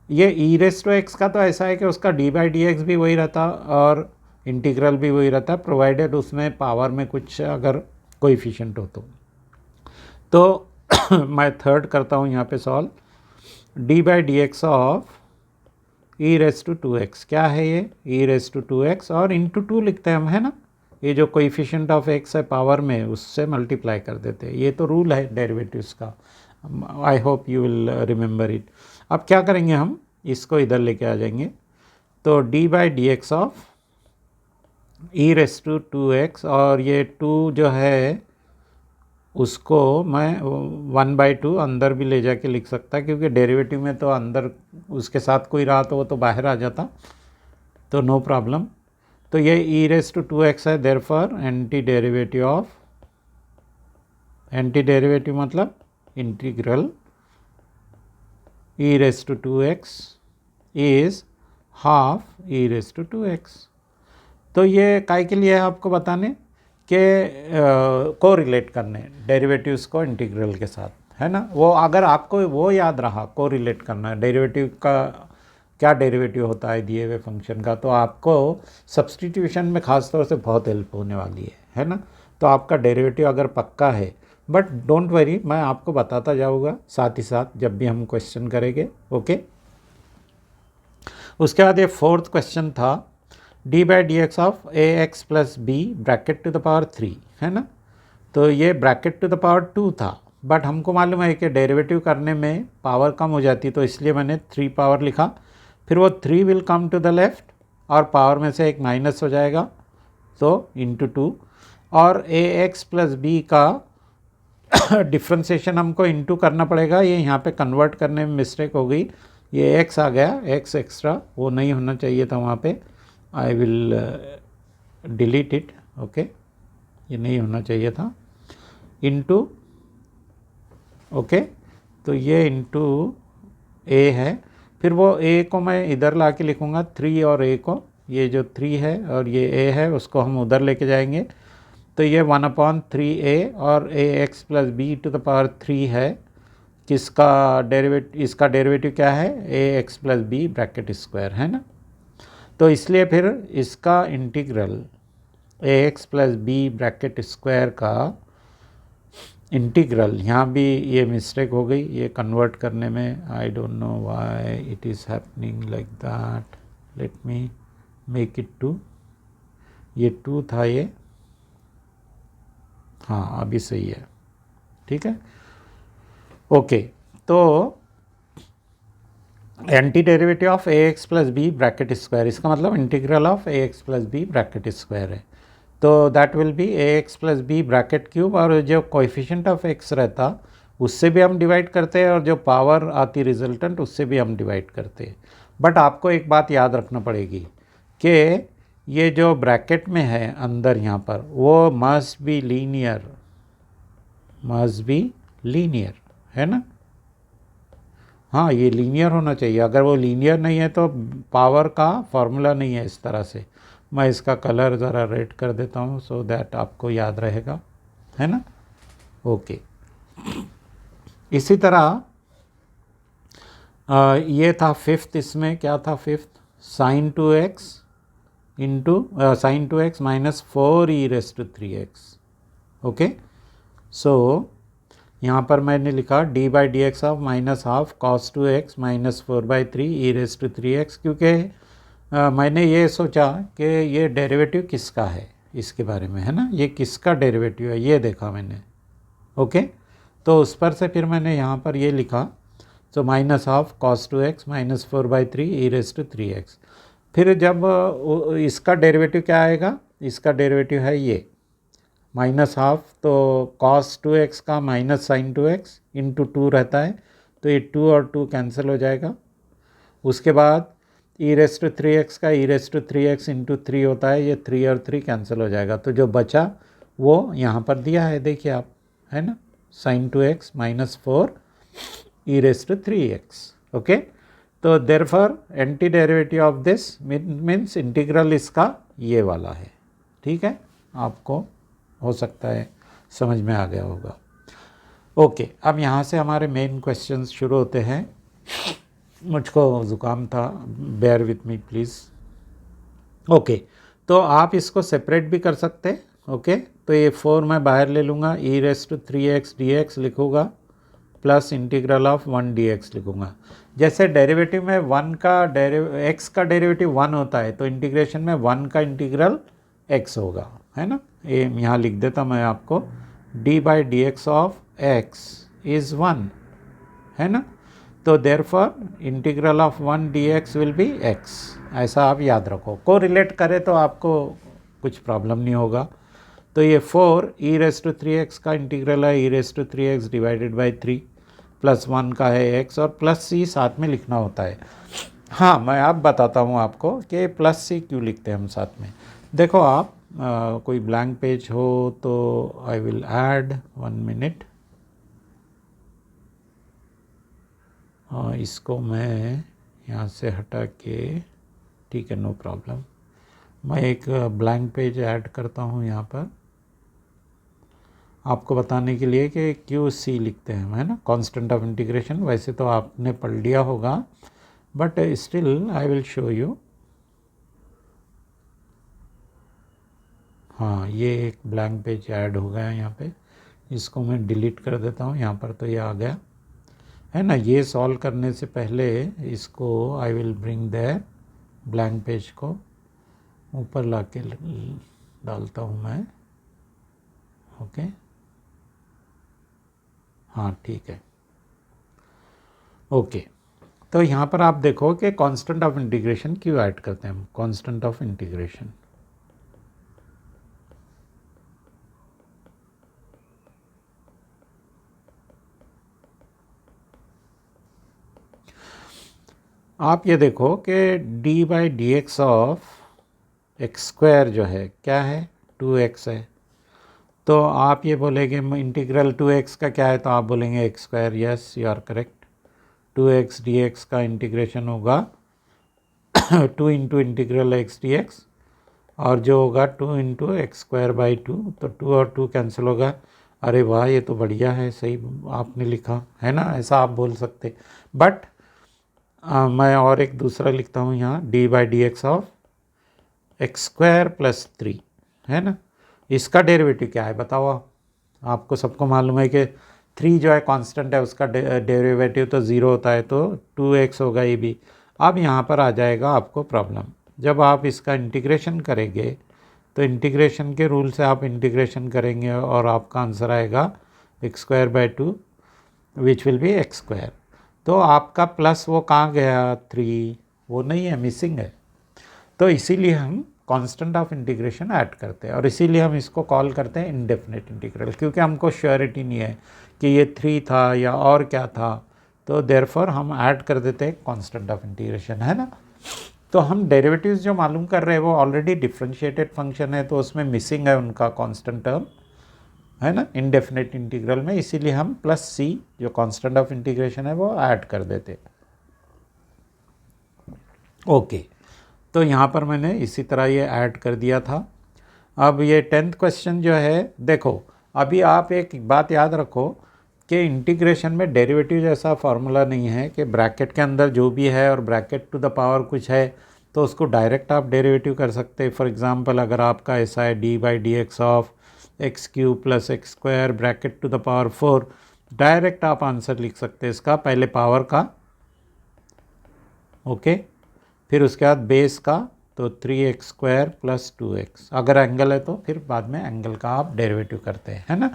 ये e⁻x का तो ऐसा है कि उसका d बाई डी एक्स भी वही रहता और इंटीग्रल भी वही रहता, प्रोवाइडेड उसमें पावर में कुछ अगर कोएफिशिएंट हो तो मैं थर्ड करता हूँ यहाँ पे solve. d by d x of e⁻²x, क्या है ये e⁻²x और इंटू 2 लिखते हैं हम, है ना। ये जो कोएफिशिएंट ऑफ x है पावर में उससे मल्टीप्लाई कर देते हैं, ये तो रूल है डेरिवेटिव्स का। I hope you will remember it. अब क्या करेंगे हम इसको इधर लेके आ जाएंगे, तो d by d x of e⁻² और ये 2 जो है उसको मैं 1/2 अंदर भी ले जाके लिख सकता क्योंकि डेरिवेटिव में तो अंदर उसके साथ कोई रहा तो वो तो बाहर आ जाता, तो नो प्रॉब्लम। तो ये e⁻² है, देयरफॉर एंटी डेरिवेटिव मतलब integral e⁻² is half e⁻²। तो ये काय के लिए है आपको बताने के को रिलेट करने डेरिवेटिव्स को इंटीग्रल के साथ, है ना। वो अगर आपको वो याद रहा को रिलेट करना डेरिवेटिव का क्या डेरिवेटिव होता है दिए हुए फंक्शन का, तो आपको सब्स्टिट्यूशन में खास तौर से बहुत हेल्प होने वाली है ना। तो आपका डेरिवेटिव अगर पक्का है, बट डोंट वरी, मैं आपको बताता जाऊँगा साथ ही साथ जब भी हम क्वेश्चन करेंगे। ओके, उसके बाद ये फोर्थ क्वेश्चन था d by d x of a x plus b bracket to the power 3, है ना। तो ये ब्रैकेट टू द पावर 2 था, बट हमको मालूम है कि डेरिवेटिव करने में पावर कम हो जाती, तो इसलिए मैंने 3 पावर लिखा। फिर वो 3 will come to the left और पावर में से एक माइनस हो जाएगा, तो इंटू 2। और ए एक्स प्लस बी का डिफ्रेंसिएशन हमको इंटू करना पड़ेगा, ये यहाँ पे कन्वर्ट करने में मिस्टेक हो गई, ये एक्स आ गया, एक्स एक्स्ट्रा, वो नहीं होना चाहिए था वहाँ पे। I will delete it. Okay, ये नहीं होना चाहिए था, इंटू। ओके, तो ये इंटू ए है। फिर वो ए को मैं इधर ला के लिखूँगा 3 और ए को, ये जो 3 है और ये ए है उसको हम उधर लेके जाएंगे, तो ये 1/3a और a x plus b to the power 3 है। किसका डेरिवेटिव, इसका डेरिवेटिव क्या है, a x plus b bracket square, है ना। तो इसलिए फिर इसका integral a x plus b bracket square का इंटीग्रल, यहाँ भी ये मिस्टेक हो गई ये कन्वर्ट करने में, I don't know why it is happening like that, let me make it 2, ये 2 था ये, हाँ अभी सही है, ठीक है। ओके, तो anti derivative of a x plus b bracket square, इसका मतलब integral of a x plus b bracket square है, तो that will be a x plus b bracket cube, और जो कोएफिशिएंट ऑफ एक्स रहता उससे भी हम डिवाइड करते हैं और जो पावर आती रिजल्टेंट उससे भी हम डिवाइड करते हैं। बट आपको एक बात याद रखना पड़ेगी कि ये जो ब्रैकेट में है अंदर यहाँ पर वो must be linear, must be linear, है ना। हाँ, ये लीनियर होना चाहिए, अगर वो लीनियर नहीं है तो पावर का फॉर्मूला नहीं है इस तरह से। मैं इसका कलर ज़रा रेड कर देता हूँ सो दैट आपको याद रहेगा, है ना। ओके, इसी तरह ये था फिफ्थ, इसमें क्या था fifth, sine 2x into sine 2x minus 4e⁻3x। Okay, so यहाँ पर मैंने लिखा d by d x of minus half cos 2x minus 4/3e⁻3x, क्योंकि मैंने ये सोचा कि ये डेरिवेटिव किसका है इसके बारे में, है ना, ये किसका डेरिवेटिव है ये देखा मैंने। ओके, तो उस पर से फिर मैंने यहाँ पर ये लिखा, तो minus half cos 2x minus 4/3e⁻3x। फिर जब इसका डेरिवेटिव क्या आएगा, इसका डेरिवेटिव है ये माइनस हाफ, तो कॉस 2x का माइनस साइन 2x इंटू 2 रहता है, तो ये 2 और 2 कैंसिल हो जाएगा। उसके बाद e⁻3x का e⁻3x इंटू 3 होता है, ये 3 और 3 कैंसिल हो जाएगा, तो जो बचा वो यहाँ पर दिया है, देखिए आप, है ना, sine 2x minus 4e⁻3x। Okay, तो therefore anti derivative of this means integral इसका ये वाला है, ठीक है, आपको हो सकता है समझ में आ गया होगा। ओके, अब यहाँ से हमारे मेन क्वेश्चंस शुरू होते हैं। मुझको ज़ुकाम था, bear with me please. Okay, तो आप इसको सेपरेट भी कर सकते हैं। ओके, तो ये 4 मैं बाहर ले लूँगा, e⁻3x dx लिखूँगा प्लस इंटीग्रल ऑफ 1 dx लिखूँगा। जैसे डेरिवेटिव में 1 का x का डेरिवेटिव 1 होता है, तो इंटीग्रेशन में 1 का इंटीग्रल x होगा, है ना। ये यहाँ लिख देता मैं आपको, d by d x of x is 1, है ना। तो therefore integral of 1 dx will B x, ऐसा आप याद रखो। को रिलेट करें तो आपको कुछ प्रॉब्लम नहीं होगा। तो ये 4 e⁻3x का इंटीग्रल है, e⁻3x डिवाइडेड बाई 3 प्लस 1 का है x, और प्लस c साथ में लिखना होता है। हाँ, मैं अब बताता हूँ आपको कि प्लस c क्यों लिखते हैं हम साथ में। देखो आप कोई ब्लैंक पेज हो तो आई विल ऐड 1 मिनट, इसको मैं यहाँ से हटा के, ठीक है, नो प्रॉब्लम, मैं एक ब्लैंक पेज ऐड करता हूँ यहाँ पर। आपको बताने के लिए कि क्यों सी लिखते हैं, है ना, कांस्टेंट ऑफ इंटीग्रेशन। वैसे तो आपने पढ़ लिया होगा, but still I will show you. हाँ, ये एक ब्लैंक पेज ऐड हो गया यहाँ पे, इसको मैं डिलीट कर देता हूँ। यहाँ पर तो ये आ गया है ना। ये सॉल्व करने से पहले इसको I will bring the blank page को ऊपर ला के डालता हूँ मैं। ओके, हाँ ठीक है। ओके, तो यहाँ पर आप देखो कि कांस्टेंट ऑफ इंटीग्रेशन क्यों ऐड करते हैं हम। कांस्टेंट ऑफ इंटीग्रेशन, आप ये देखो कि d by d x of x square जो है क्या है, 2x है। तो आप ये बोलेंगे इंटीग्रल 2x का क्या है, तो आप बोलेंगे x square. Yes, you are correct. 2x dx का इंटीग्रेशन होगा 2 into integral x d x, और जो होगा 2 इंटू एक्स स्क्वायर बाई 2, तो 2 और 2 कैंसिल होगा। अरे वाह, ये तो बढ़िया है, सही आपने लिखा है ना, ऐसा आप बोल सकते। बट मैं और एक दूसरा लिखता हूँ यहाँ, D by d x of x square plus 3, है ना। इसका डेरिवेटिव क्या है बताओ आप। आपको सबको मालूम है कि 3 जो है कांस्टेंट है, उसका डेरिवेटिव तो 0 होता है, तो 2x होगा ये भी। अब यहाँ पर आ जाएगा आपको प्रॉब्लम, जब आप इसका इंटीग्रेशन करेंगे तो इंटीग्रेशन के रूल से आप इंटीग्रेशन करेंगे और आपका आंसर आएगा x square by 2 which will be x square. तो आपका प्लस वो कहाँ गया, 3 वो नहीं है, मिसिंग है। तो इसीलिए हम कांस्टेंट ऑफ इंटीग्रेशन ऐड करते हैं, और इसीलिए हम इसको कॉल करते हैं इंडेफिनेट इंटीग्रल, क्योंकि हमको श्योरिटी नहीं है कि ये 3 था या और क्या था। तो देयरफॉर हम ऐड कर देते हैं कांस्टेंट ऑफ इंटीग्रेशन, है ना। तो हम डेरिवेटिव्स जो मालूम कर रहे हैं वो ऑलरेडी डिफरेंशिएटेड फंक्शन है, तो उसमें मिसिंग है उनका कांस्टेंट टर्म, है ना, इंडेफिनेट इंटीग्रल में। इसीलिए हम प्लस सी जो कांस्टेंट ऑफ इंटीग्रेशन है वो ऐड कर देते। ओके, तो यहाँ पर मैंने इसी तरह ये ऐड कर दिया था। अब ये 10th क्वेश्चन जो है, देखो अभी आप एक बात याद रखो कि इंटीग्रेशन में डेरिवेटिव जैसा फार्मूला नहीं है कि ब्रैकेट के अंदर जो भी है और ब्रैकेट टू द पावर कुछ है तो उसको डायरेक्ट आप डेरिवेटिव कर सकते हैं। फॉर एग्जांपल, अगर आपका ऐसा है d by d x of x cube plus x square bracket to the power 4, direct आप आंसर लिख सकते हैं इसका, पहले पावर का, ओके, फिर उसके बाद बेस का, तो 3x स्क्वायर प्लस 2x। अगर एंगल है तो फिर बाद में एंगल का आप डेरिवेटिव करते हैं, है ना।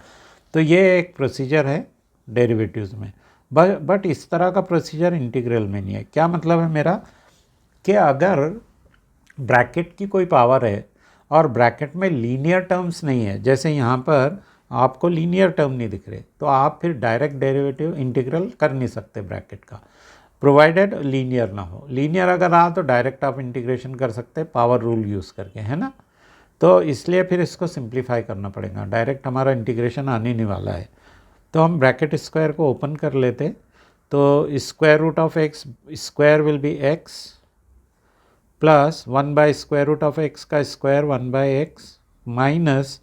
तो ये एक प्रोसीजर है डेरिवेटिव्स में, बट इस तरह का प्रोसीजर इंटीग्रल में नहीं है। क्या मतलब है मेरा, कि अगर ब्रैकेट की कोई पावर है और ब्रैकेट में लीनियर टर्म्स नहीं है, जैसे यहाँ पर आपको लीनियर टर्म नहीं दिख रहे, तो आप फिर डायरेक्ट डेरिवेटिव इंटीग्रल कर नहीं सकते ब्रैकेट का, प्रोवाइडेड लीनियर ना हो। लीनियर अगर रहा तो डायरेक्ट आप इंटीग्रेशन कर सकते हैं पावर रूल यूज़ करके, है ना। तो इसलिए फिर इसको सिंप्लीफाई करना पड़ेगा, डायरेक्ट हमारा इंटीग्रेशन आने नहीं वाला है। तो हम ब्रैकेट स्क्वायर को ओपन कर लेते, तो square root of x square will be x plus 1 by square root of x का square 1 by x minus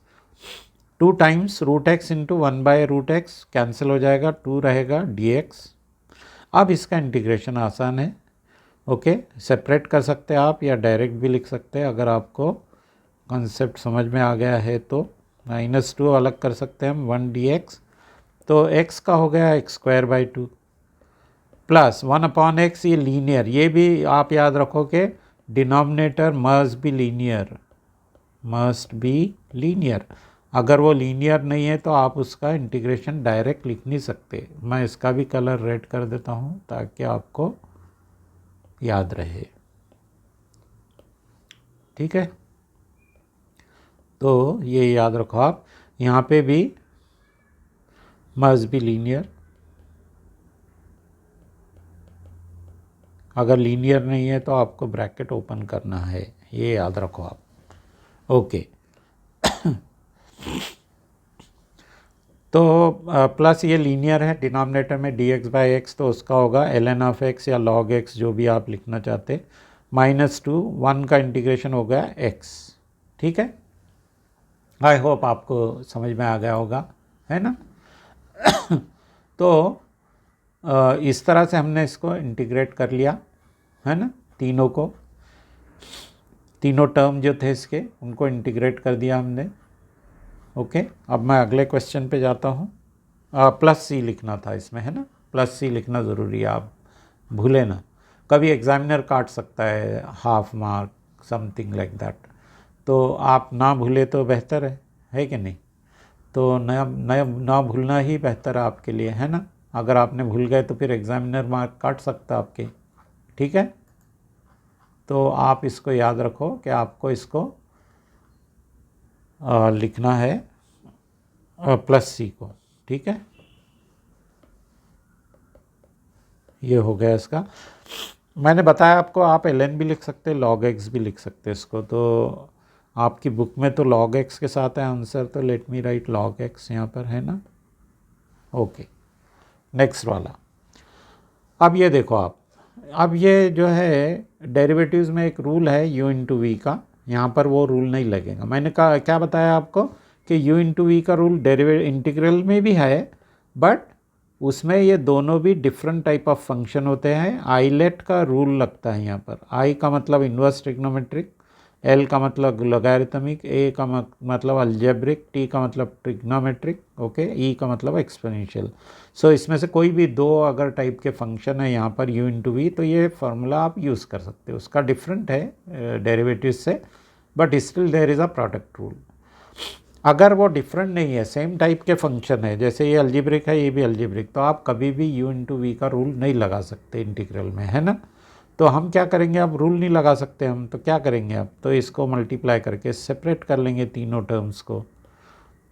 2 times root x into 1 by root x, cancel हो जाएगा, 2 रहेगा डी एक्स। अब इसका इंटीग्रेशन आसान है, ओके, सेपरेट कर सकते हैं आप या डायरेक्ट भी लिख सकते हैं। अगर आपको कॉन्सेप्ट समझ में आ गया है तो -2 अलग कर सकते हैं हम, 1 डी एक्स, तो x का हो गया x square by 2 plus 1 upon x, ये लीनियर, ये भी आप याद रखो कि डिनोमिनेटर मस्ट बी लीनियर। अगर वो लीनियर नहीं है तो आप उसका इंटीग्रेशन डायरेक्ट लिख नहीं सकते। मैं इसका भी कलर रेड कर देता हूँ ताकि आपको याद रहे, ठीक है। तो ये याद रखो आप, यहाँ पे भी मस्ट बी लीनियर, अगर लीनियर नहीं है तो आपको ब्रैकेट ओपन करना है, ये याद रखो आप, ओके। तो प्लस ये लीनियर है, डिनोमिनेटर में डी एक्स बाई एक्स, तो उसका होगा ln ऑफ एक्स या log एक्स, जो भी आप लिखना चाहते, -2 1 का इंटीग्रेशन हो गया x, ठीक है। आई होप आपको समझ में आ गया होगा। है ना। तो इस तरह से हमने इसको इंटीग्रेट कर लिया, है ना, तीनों को, तीनों टर्म जो थे इसके उनको इंटीग्रेट कर दिया हमने। ओके, अब मैं अगले क्वेश्चन पे जाता हूँ। प्लस सी लिखना था इसमें, है ना, प्लस सी लिखना ज़रूरी है, आप भूले ना, कभी एग्जामिनर काट सकता है half mark something like that, तो आप ना भूले तो बेहतर है कि नहीं। तो ना भूलना ही बेहतर है आपके लिए, है ना। अगर आपने भूल गए तो फिर एग्जामिनर मार्क काट सकता है आपके, ठीक है। तो आप इसको याद रखो कि आपको इसको लिखना है प्लस सी को, ठीक है। ये हो गया इसका। मैंने बताया आपको, आप ln भी लिख सकते, log x भी लिख सकते इसको। तो आपकी बुक में तो log x के साथ है आंसर, तो let me right log x यहाँ पर, है ना। ओके, नेक्स्ट वाला। अब ये देखो आप, अब ये जो है डेरिवेटिव्स में एक रूल है u इंटू वी का, यहाँ पर वो रूल नहीं लगेगा। मैंने कहा क्या बताया आपको कि u इंटू वी का रूल इंटीग्रल में भी है, बट उसमें ये दोनों भी डिफरेंट टाइप ऑफ फंक्शन होते हैं। आइलेट का रूल लगता है यहाँ पर। आई का मतलब इन्वर्स ट्रिग्नोमेट्रिक, एल का मतलब लोगैरिथमिक, ए का मतलब अलजेब्रिक, टी का मतलब ट्रिग्नोमेट्रिक, ओके, ई का मतलब एक्सपोनेंशियल। सो इसमें से कोई भी दो अगर टाइप के फंक्शन है यहाँ पर u इंटू वी, तो ये फार्मूला आप यूज़ कर सकते हो। उसका डिफरेंट है डेरिवेटिव से, but still there is a product rule. अगर वो डिफरेंट नहीं है, सेम टाइप के फंक्शन है, जैसे ये अलजेब्रिक है ये भी अलजेब्रिक, तो आप कभी भी u इंटू वी का रूल नहीं लगा सकते इंटीग्रल में, है ना। तो हम क्या करेंगे, अब रूल नहीं लगा सकते हम, तो क्या करेंगे अब, तो इसको मल्टीप्लाई करके सेपरेट कर लेंगे तीनों टर्म्स को।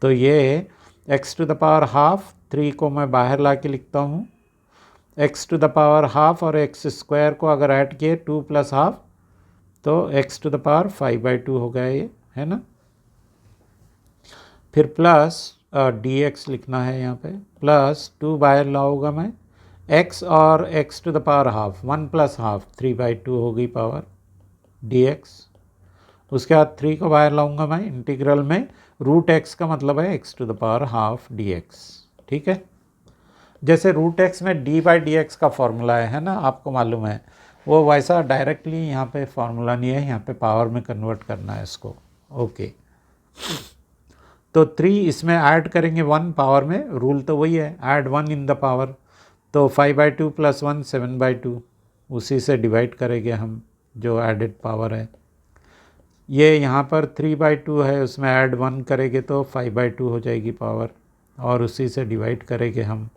तो ये x to the power half, 3 को मैं बाहर ला के लिखता हूँ, x to the power half और x स्क्वायर को अगर ऐड किए 2 प्लस हाफ, तो x टू द पावर 5/2 हो गया ये, है ना। फिर प्लस dx लिखना है यहाँ पे, प्लस 2 बाहर लाऊंगा मैं, x और x to the power half, 1 plus half 3/2 हो गई पावर dx। उसके बाद 3 को बाहर लाऊंगा मैं, इंटीग्रल में रूट x का मतलब है x to the power half dx, ठीक है। जैसे रूट x में d/dx का फॉर्मूला है ना, आपको मालूम है, वो वैसा डायरेक्टली यहाँ पे फॉर्मूला नहीं है, यहाँ पे पावर में कन्वर्ट करना है इसको, ओके। तो 3 इसमें ऐड करेंगे 1 पावर में, रूल तो वही है, ऐड 1 इन द पावर, तो 5/2 प्लस 1 7/2, उसी से डिवाइड करेंगे हम जो एडेड पावर है। ये यहाँ पर 3/2 है, उसमें ऐड 1 करेंगे तो 5/2 हो जाएगी पावर, और उसी से डिवाइड करेंगे हम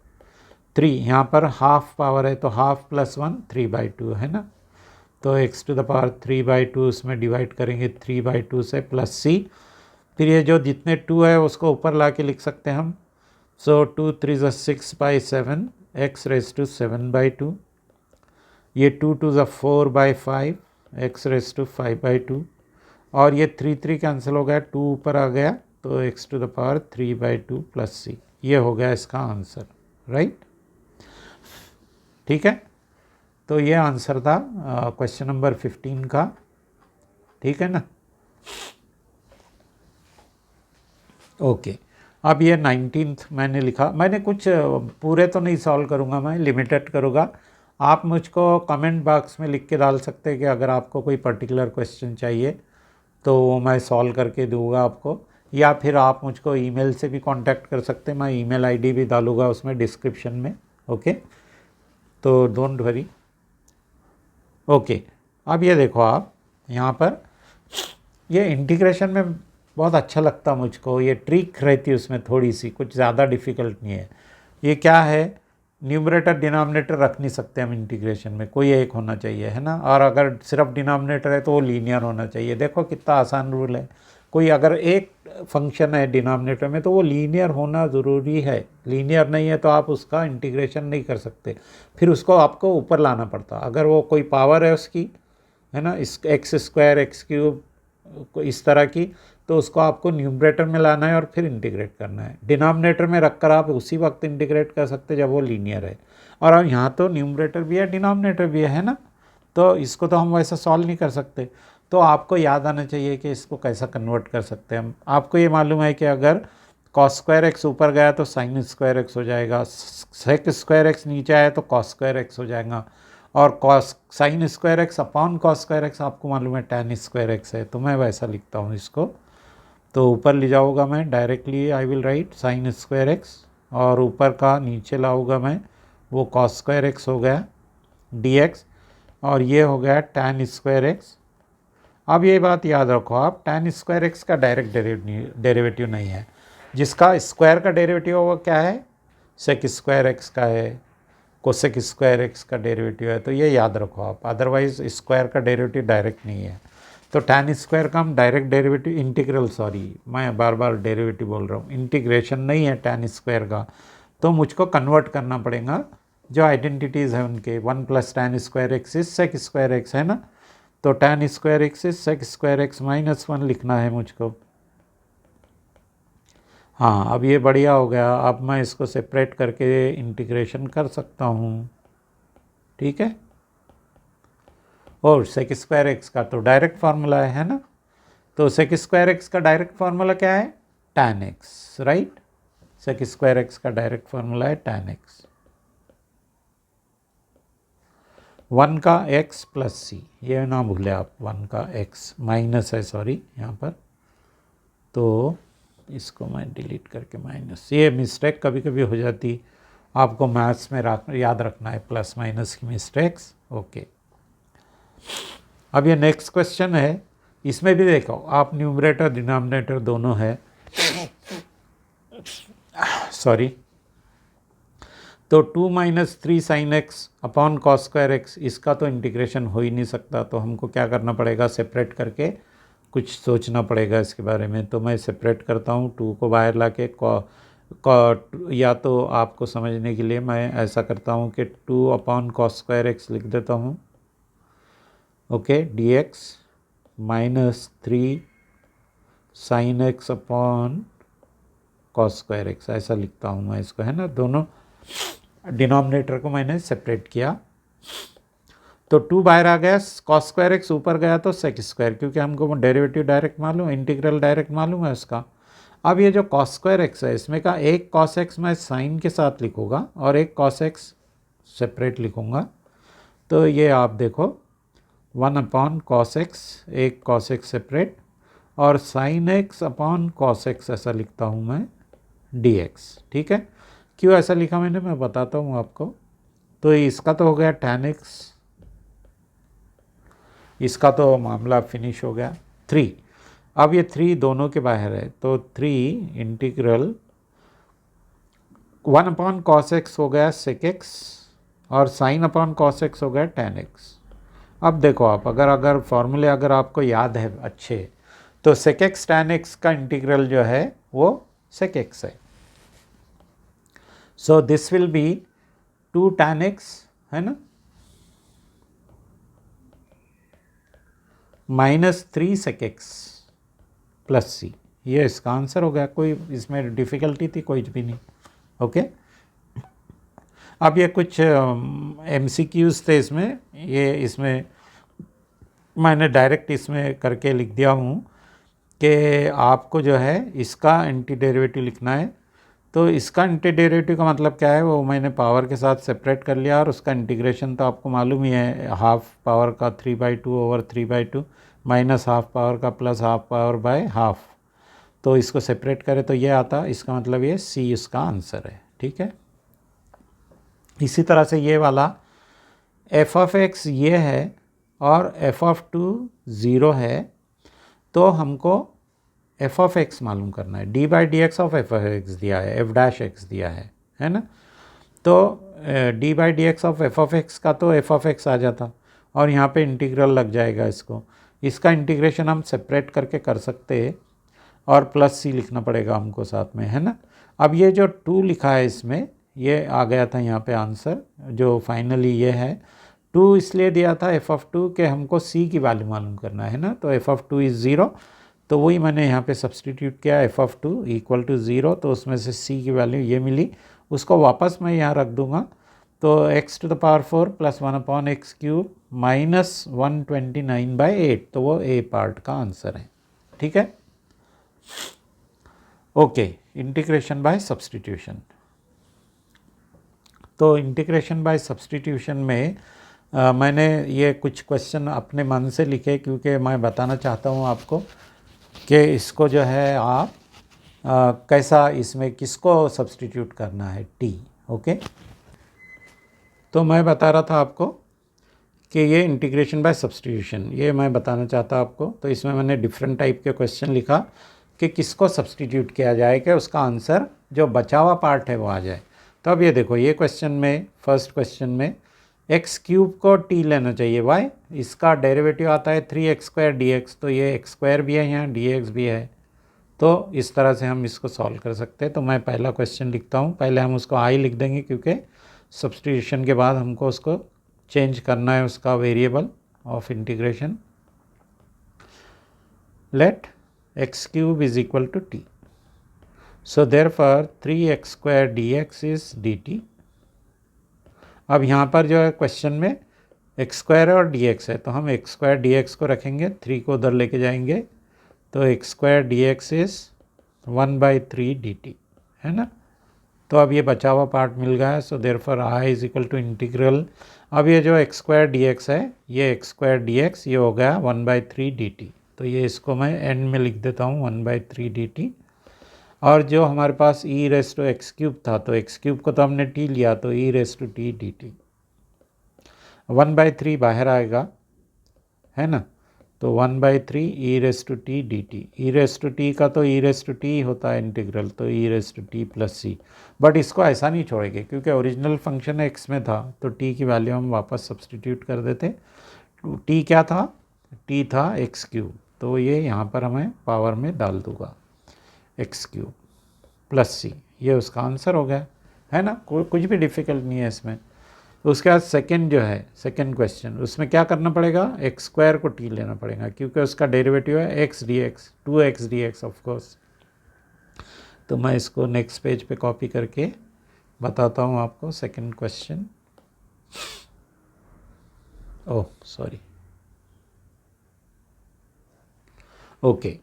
3। यहाँ पर हाफ पावर है तो हाफ प्लस 1 3/2 है ना। तो x टू द पावर 3/2 उसमें डिवाइड करेंगे 3/2 से, प्लस c। फिर ये जो जितने 2 है उसको ऊपर ला के लिख सकते हैं हम। सो 2 3 ज़ा 6/7, x रेज टू 7/2। ये 2 2 ज़ा 4/5, x रेज टू 5/2। और ये 3 3 कैंसिल हो गया, 2 ऊपर आ गया, तो x to the power 3/2 plus c। ये हो गया इसका आंसर, राइट, ठीक है। तो ये आंसर था क्वेश्चन नंबर 15 का, ठीक है ना। ओके, अब ये 19th मैंने लिखा, मैंने कुछ पूरे तो नहीं सॉल्व करूँगा, मैं लिमिटेड करूँगा। आप मुझको कमेंट बॉक्स में लिख के डाल सकते हैं कि अगर आपको कोई पर्टिकुलर क्वेश्चन चाहिए तो वो मैं सॉल्व करके दूँगा आपको, या फिर आप मुझको ईमेल से भी कांटेक्ट कर सकते हैं, मैं ईमेल आईडी भी डालूँगा उसमें डिस्क्रिप्शन में, ओके। तो डोंट वरी, ओके। अब ये देखो आप यहाँ पर, ये इंटीग्रेशन में बहुत अच्छा लगता मुझको, ये ट्रिक रहती है उसमें थोड़ी सी, कुछ ज़्यादा डिफ़िकल्ट नहीं है। ये क्या है, न्यूमरेटर डिनोमिनेटर रख नहीं सकते हम इंटीग्रेशन में, कोई एक होना चाहिए, है ना। और अगर सिर्फ डिनोमिनेटर है तो वो लीनियर होना चाहिए। देखो कितना आसान रूल है, कोई अगर एक फंक्शन है डिनोमिनेटर में तो वो लीनियर होना ज़रूरी है, लीनियर नहीं है तो आप उसका इंटीग्रेशन नहीं कर सकते, फिर उसको आपको ऊपर लाना पड़ता। अगर वो कोई पावर है उसकी, है ना, इस x स्क्वायर एक्स क्यूब इस तरह की, तो उसको आपको न्यूमरेटर में लाना है और फिर इंटीग्रेट करना है। डिनोमिनेटर में रखकर आप उसी वक्त इंटीग्रेट कर सकते जब वो लीनियर है, और अब यहाँ तो न्यूमरेटर भी है डिनोमिनेटर भी है ना, तो इसको तो हम वैसा सॉल्व नहीं कर सकते। तो आपको याद आना चाहिए कि इसको कैसा कन्वर्ट कर सकते हैं हम। आपको ये मालूम है कि अगर कॉस स्क्वायर एक्स ऊपर गया तो साइन स्क्वायर एक्स हो जाएगा, सेक स्क्वायर एक्स नीचे आया तो कॉस स्क्वायर एक्स हो जाएगा, और cos sine square x upon cos square x आपको मालूम है टैन स्क्वायर एक्स है, तो मैं वैसा लिखता हूँ इसको। तो ऊपर ले जाऊँगा मैं directly, I will right sine square x, और ऊपर का नीचे लाऊँगा मैं, वो कॉस स्क्वायर एक्स हो गया डी एक्स, और ये हो गया टैन स्क्वायर एक्स। अब ये बात याद रखो आप, टैन स्क्वायर एक्स का डायरेक्ट डेरिवेटिव नहीं है, जिसका स्क्वायर का डेरिवेटिव होगा क्या है, सेक स्क्वायर एक्स का है, कोसेक स्क्वायर एक्स का डेरिवेटिव है, तो ये याद रखो आप, अदरवाइज स्क्वायर का डेरिवेटिव डायरेक्ट नहीं है। तो टैन स्क्वायर का हम डायरेक्ट डेरिवेटिव इंटीग्रल, सॉरी मैं बार बार डेरिवेटिव बोल रहा हूँ, इंटीग्रेशन नहीं है टैन स्क्वायर का, तो मुझको कन्वर्ट करना पड़ेगा जो आइडेंटिटीज़ है उनके, 1 plus tan square x is sec square x है ना, तो tan square x is sec square x minus 1 लिखना है मुझको। हाँ अब ये बढ़िया हो गया, अब मैं इसको सेपरेट करके इंटीग्रेशन कर सकता हूँ, ठीक है। और सेक स्क्वायर एक्स का तो डायरेक्ट फार्मूला है ना, तो सेक स्क्वायर एक्स का डायरेक्ट फार्मूला क्या है, tan x, right. Sec square x का डायरेक्ट फार्मूला है टैन एक्स, 1 का x प्लस सी, ये ना भूले आप, 1 का x माइनस है, सॉरी यहाँ पर, तो इसको मैं डिलीट करके माइनस, ये मिस्टेक कभी कभी हो जाती, आपको मैथ्स में याद रखना है प्लस माइनस की मिस्टेक्स, ओके। अब ये नेक्स्ट क्वेश्चन है, इसमें भी देखो आप न्यूमरेटर डिनोमिनेटर दोनों है, सॉरी, तो 2 minus 3 sine x upon cos square x, इसका तो इंटीग्रेशन हो ही नहीं सकता, तो हमको क्या करना पड़ेगा, सेपरेट करके कुछ सोचना पड़ेगा इसके बारे में। तो मैं सेपरेट करता हूँ, 2 को बाहर ला के या तो आपको समझने के लिए मैं ऐसा करता हूँ कि 2 अपॉन कॉस स्क्वायर एक्स लिख देता हूँ, okay, d x minus 3 sine x upon cos square x, ऐसा लिखता हूँ मैं इसको, है ना। दोनों डिनोमिनेटर को मैंने सेपरेट किया, तो 2 बाहर आ गया, कॉस स्क्वायर एक्स ऊपर गया तो सेक स्क्वायर, क्योंकि हमको डेरिवेटिव डायरेक्ट मालूम, इंटीग्रल डायरेक्ट मालूम है उसका। अब ये जो कॉस स्क्वायर एक्स है, इसमें का एक कॉस एक्स मैं साइन के साथ लिखूँगा और एक कॉस एक्स सेपरेट लिखूँगा, तो ये आप देखो 1 अपॉन कॉस एक्स, एक कॉस एक्स सेपरेट, और sine x upon cos x ऐसा लिखता हूँ मैं डी एक्स, ठीक है। क्यों ऐसा लिखा मैंने, मैं बताता हूँ आपको। तो इसका तो हो गया टैन एक्स, इसका तो मामला फिनिश हो गया। 3, अब ये 3 दोनों के बाहर है, तो 3 इंटीग्रल 1 अपॉन कॉस एक्स हो गया सेक एक्स, और साइन अपॉन कॉस एक्स हो गया टैन एक्स। अब देखो आप, अगर फॉर्मूले अगर आपको याद है अच्छे, तो सेक एक्स टैन एक्स का इंटीग्रल जो है वो सेक एक्स है, so this will be 2 tan x, है ना, माइनस 3 सेक एक्स प्लस सी, ये इसका आंसर हो गया। कोई इसमें डिफ़िकल्टी थी, कोई भी नहीं, ओके। अब ये कुछ MCQs थे इसमें, ये इसमें मैंने डायरेक्ट इसमें करके लिख दिया हूँ कि आपको जो है इसका एंटी डेरिवेटिव लिखना है। तो इसका एंटी डेरिवेटिव का मतलब क्या है, वो मैंने पावर के साथ सेपरेट कर लिया, और उसका इंटीग्रेशन तो आपको मालूम ही है, हाफ पावर का 3/2 ओवर 3/2 माइनस हाफ पावर का plus half power by half, तो इसको सेपरेट करें तो ये आता, इसका मतलब ये सी इसका आंसर है, ठीक है। इसी तरह से ये वाला एफ ऑफ एक्स ये है और एफ ऑफ 2 0 है, तो हमको एफ ऑफ एक्स मालूम करना है, d by d x of f of x दिया है, एफ डैश एक्स दिया है ना। तो D by d x of x का तो एफ ऑफ एक्स आ जाता, और यहाँ पे इंटीग्रल लग जाएगा इसको, इसका इंटीग्रेशन हम सेपरेट करके कर सकते हैं, और प्लस सी लिखना पड़ेगा हमको साथ में, है ना। अब ये जो 2 लिखा है इसमें, ये आ गया था यहाँ पे आंसर, जो फाइनली ये है 2 इसलिए दिया था एफ ऑफ 2 कि हमको सी की वैल्यू मालूम करना है ना, तो एफ ऑफ 2 इज़ 0, तो वही मैंने यहाँ पे सब्सटीट्यूट किया, एफ ऑफ 2 इक्वल टू 0, तो उसमें से सी की वैल्यू ये मिली, उसको वापस मैं यहाँ रख दूँगा, तो x to the power 4 plus 1 upon x cube minus 129/8, तो वो ए पार्ट का आंसर है, ठीक है, ओके। Integration by substitution. तो इंटीग्रेशन बाय सब्स्टिट्यूशन में मैंने ये कुछ क्वेश्चन अपने मन से लिखे, क्योंकि मैं बताना चाहता हूँ आपको कि इसको जो है आप कैसा, इसमें किसको सब्स्टिट्यूट करना है, टी। ओके, तो मैं बता रहा था आपको कि ये इंटीग्रेशन बाय सब्स्टिट्यूशन, ये मैं बताना चाहता आपको। तो इसमें मैंने डिफरेंट टाइप के क्वेश्चन लिखा कि किसको सब्स्टिट्यूट किया जाए कि उसका आंसर जो बचा हुआ पार्ट है वो आ जाए। तो अब ये देखो, ये क्वेश्चन में, फर्स्ट क्वेश्चन में एक्स क्यूब को टी लेना चाहिए, वाई, इसका डेरिवेटिव आता है 3x² dx, तो ये x² भी है यहाँ, dx भी है। तो इस तरह से हम इसको सॉल्व कर सकते हैं। तो मैं पहला क्वेश्चन लिखता हूँ, पहले हम उसको आई लिख देंगे क्योंकि सब्स्टिट्यूशन के बाद हमको उसको चेंज करना है, उसका variable of integration. Let x cube is equal to t, so therefore 3x² dx is dt। अब यहाँ पर जो है क्वेश्चन में x² और dx है, तो हम x² dx को रखेंगे, 3 को उधर लेके जाएंगे, तो x² dx इज 1/3 dt, है ना। तो अब ये बचा हुआ पार्ट मिल गया है, so therefore i is equal to integral. अब ये जो x² dx है, ये x² dx ये हो गया 1/3 dt। तो ये इसको मैं एंड में लिख देता हूँ 1/3 dt। और जो हमारे पास e⁻x³ था, तो x³ को तो हमने t लिया, तो e⁻t dt 1/3 बाहर आएगा, है ना। तो 1/3 e⁻t dt, e⁻t का तो e⁻t होता है इंटीग्रल, तो e⁻t प्लस सी। बट इसको ऐसा नहीं छोड़ेंगे क्योंकि ओरिजिनल फंक्शन x में था, तो t की वैल्यू हम वापस सब्सटीट्यूट कर देते। t क्या था, t था x³, तो ये यहाँ पर हमें पावर में डाल दूंगा x³ प्लस सी, ये उसका आंसर हो गया, है ना। कुछ भी डिफ़िकल्ट नहीं है इसमें। तो उसके बाद सेकंड जो है, सेकंड क्वेश्चन, उसमें क्या करना पड़ेगा, x² को t लेना पड़ेगा क्योंकि उसका डेरिवेटिव है x dx, 2x dx of course. तो मैं इसको नेक्स्ट पेज पे कॉपी करके बताता हूँ आपको second question. Oh sorry, okay.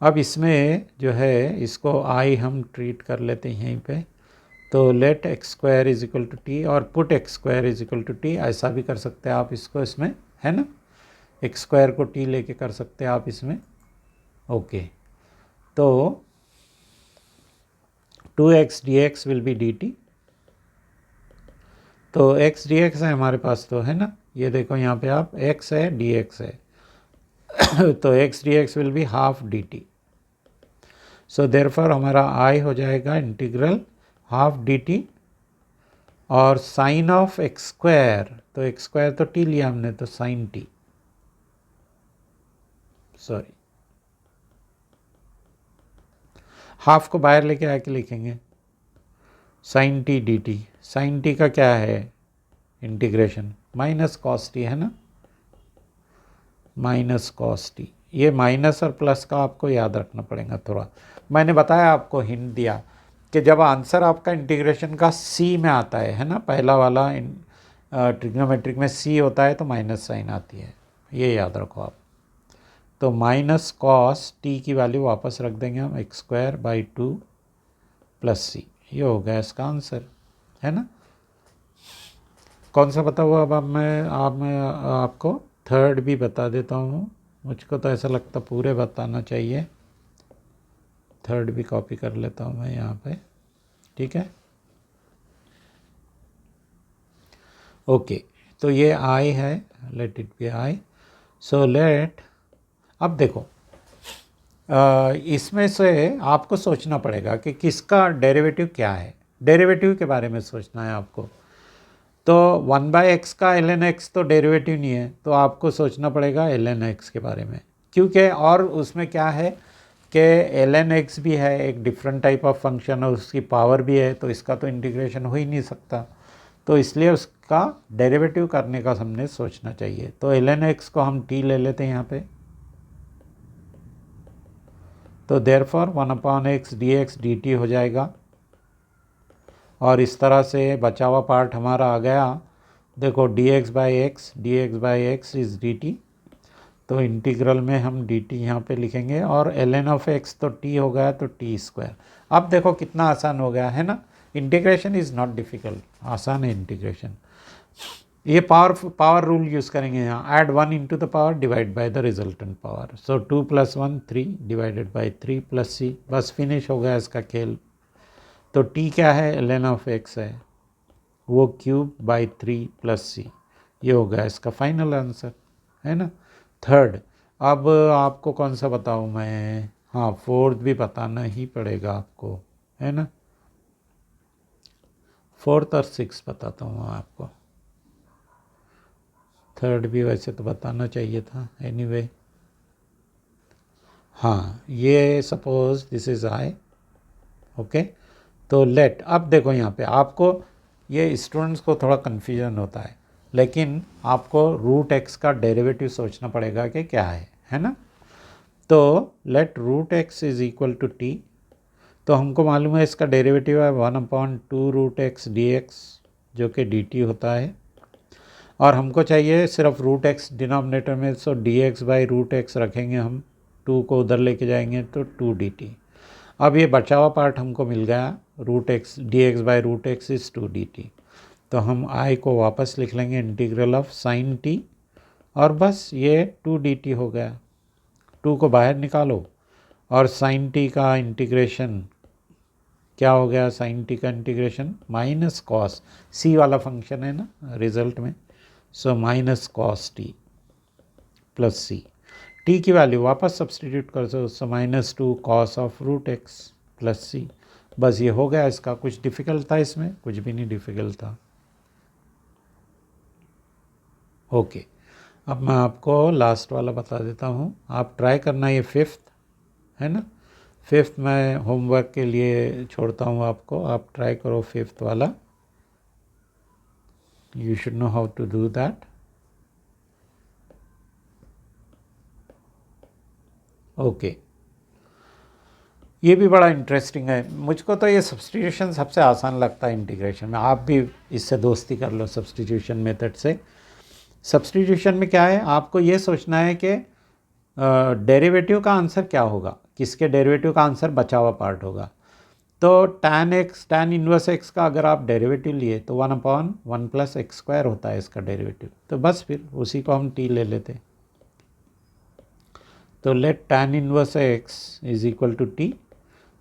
अब इसमें जो है, इसको i हम ट्रीट कर लेते हैं यहीं पे। तो let x² is equal to t और put x² is equal to t, ऐसा भी कर सकते हैं आप इसको इसमें, है ना। x² को t लेके कर सकते हैं आप इसमें। ओके, तो 2x dx will be dt। तो x dx है हमारे पास, तो है ना, ये देखो यहाँ पे आप x है dx है तो x dx will be half dt। So therefore हमारा i हो जाएगा इंटीग्रल हाफ dt और साइन ऑफ x², तो x² तो t लिया हमने, तो साइन t, सॉरी हाफ को बाहर लेके आके लिखेंगे sine t dt। Sine t का क्या है इंटीग्रेशन, माइनस कॉस t, है ना, माइनस कॉस t। ये माइनस और प्लस का आपको याद रखना पड़ेगा थोड़ा। मैंने बताया आपको, हिंट दिया कि जब आंसर आपका इंटीग्रेशन का सी में आता है ना, पहला वाला ट्रिग्नोमेट्रिक में सी होता है तो माइनस साइन आती है, ये याद रखो आप। तो माइनस कॉस टी की वैल्यू वापस रख देंगे हम x²/2 प्लस सी, ये हो गया इसका आंसर, है ना। कौन सा बता हुआ, अब मैं आपको थर्ड भी बता देता हूँ, मुझको तो ऐसा लगता पूरे बताना चाहिए। थर्ड भी कॉपी कर लेता हूँ मैं यहाँ पे, ठीक है। ओके, तो ये i है, let it be i। So let, अब देखो इसमें से आपको सोचना पड़ेगा कि किसका डेरिवेटिव क्या है, डेरिवेटिव के बारे में सोचना है आपको। तो 1/x का ln x तो डेरिवेटिव नहीं है, तो आपको सोचना पड़ेगा ln x के बारे में, क्योंकि और उसमें क्या है कि ln x भी है, एक डिफरेंट टाइप ऑफ फंक्शन और उसकी पावर भी है, तो इसका तो इंटीग्रेशन हो ही नहीं सकता, तो इसलिए उसका डेरिवेटिव करने का हमने सोचना चाहिए। तो ln x को हम t ले लेते हैं यहाँ पे, तो देयरफॉर 1/x dx dt हो जाएगा। और इस तरह से बचा हुआ पार्ट हमारा आ गया, देखो dx/x इज़ dt, तो इंटीग्रल में हम dt यहाँ पे लिखेंगे और ln ऑफ x तो t हो गया, तो t²। अब देखो कितना आसान हो गया है ना। इंटीग्रेशन इज़ नॉट डिफ़िकल्ट, आसान है इंटीग्रेशन। ये पावर रूल यूज़ करेंगे यहाँ, add 1 into the power divide by the resultant power. So 2 + 1 3 divided by 3 + c, बस फिनिश हो गया इसका खेल। तो t क्या है, ln ऑफ x है, वो क्यूब बाई 3 + c, ये हो गया इसका फाइनल आंसर, है ना। थर्ड, अब आपको कौन सा बताऊँ मैं, हाँ फोर्थ भी बताना ही पड़ेगा आपको, है ना। फोर्थ और सिक्स बताता हूँ आपको, थर्ड भी वैसे तो बताना चाहिए था, एनीवे। हाँ, ये suppose this is I, okay. तो लेट, अब देखो यहाँ पे आपको, ये स्टूडेंट्स को थोड़ा कन्फ्यूजन होता है, लेकिन आपको रूट एक्स का डेरिवेटिव सोचना पड़ेगा कि क्या है ना। तो let root x is equal to t, तो हमको मालूम है इसका डेरिवेटिव है 1/2 रूट एक्स डी एक्स, जो कि डी टी होता है। और हमको चाहिए सिर्फ रूट एक्स डिनोमिनेटर में, so d x by root x रखेंगे हम, 2 को उधर लेके जाएंगे तो 2 डी टी। अब ये बचा हुआ पार्ट हमको मिल गया, root x d x by root x is 2 d t. तो हम आई को वापस लिख लेंगे इंटीग्रल ऑफ साइन टी, और बस ये 2 डी टी हो गया। 2 को बाहर निकालो और साइन टी का इंटीग्रेशन क्या हो गया, साइन टी का इंटीग्रेशन माइनस कॉस, सी वाला फंक्शन है ना रिजल्ट में, so minus cos t plus c. T की वैल्यू वापस सब्सटीट्यूट कर दो, so -2 cos of root x plus c. बस ये हो गया इसका। कुछ डिफ़िकल्ट था इसमें? कुछ भी नहीं डिफ़िकल्ट था। ओके, अब मैं आपको लास्ट वाला बता देता हूँ, आप ट्राई करना, ये फिफ्थ है ना। फिफ्थ मैं होमवर्क के लिए छोड़ता हूँ आपको, आप ट्राई करो फिफ्थ वाला, you should know how to do that. Okay, ये भी बड़ा इंटरेस्टिंग है, मुझको तो ये सब्स्टिट्यूशन सबसे आसान लगता है इंटीग्रेशन में। आप भी इससे दोस्ती कर लो सब्स्टिट्यूशन मेथड से। सब्स्टिट्यूशन में क्या है, आपको ये सोचना है कि डेरिवेटिव का आंसर क्या होगा, किसके डेरिवेटिव का आंसर बचा हुआ पार्ट होगा। तो tan x, tan inverse x का अगर आप डेरिवेटिव लिए तो 1/1 + x² होता है इसका डेरिवेटिव, तो बस फिर उसी को हम t ले लेते। तो let tan inverse x is equal to t,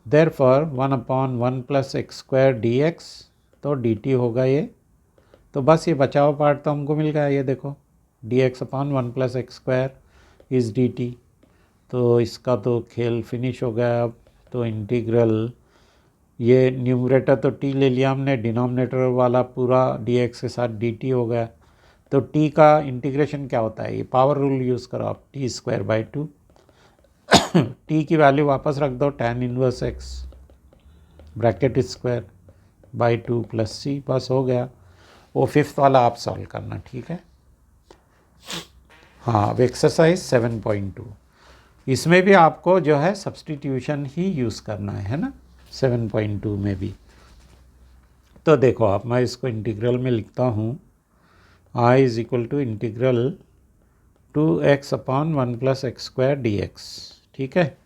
therefore 1/1 + x² dx, तो dt होगा ये। तो बस ये बचा हुआ पार्ट तो हमको मिल गया, ये देखो dx/1 + x² इज़ dt। तो इसका तो खेल फिनिश हो गया। अब तो इंटीग्रल, ये न्यूमरेटर तो t ले लिया हमने, डिनोमिनेटर वाला पूरा dx के साथ dt हो गया। तो t का इंटीग्रेशन क्या होता है, ये पावर रूल यूज़ करो आप, t²/2। t की वैल्यू वापस रख दो, tan inverse x bracket square by 2 + c, बस हो गया। वो फिफ्थ वाला आप सॉल्व करना, ठीक है। हाँ, अब एक्सरसाइज 7.2, इसमें भी आपको जो है सब्स्टिट्यूशन ही यूज़ करना है ना, 7.2 में भी। तो देखो आप, मैं इसको इंटीग्रल में लिखता हूँ, i is equal to integral 2x/1 + x² dx, ठीक है।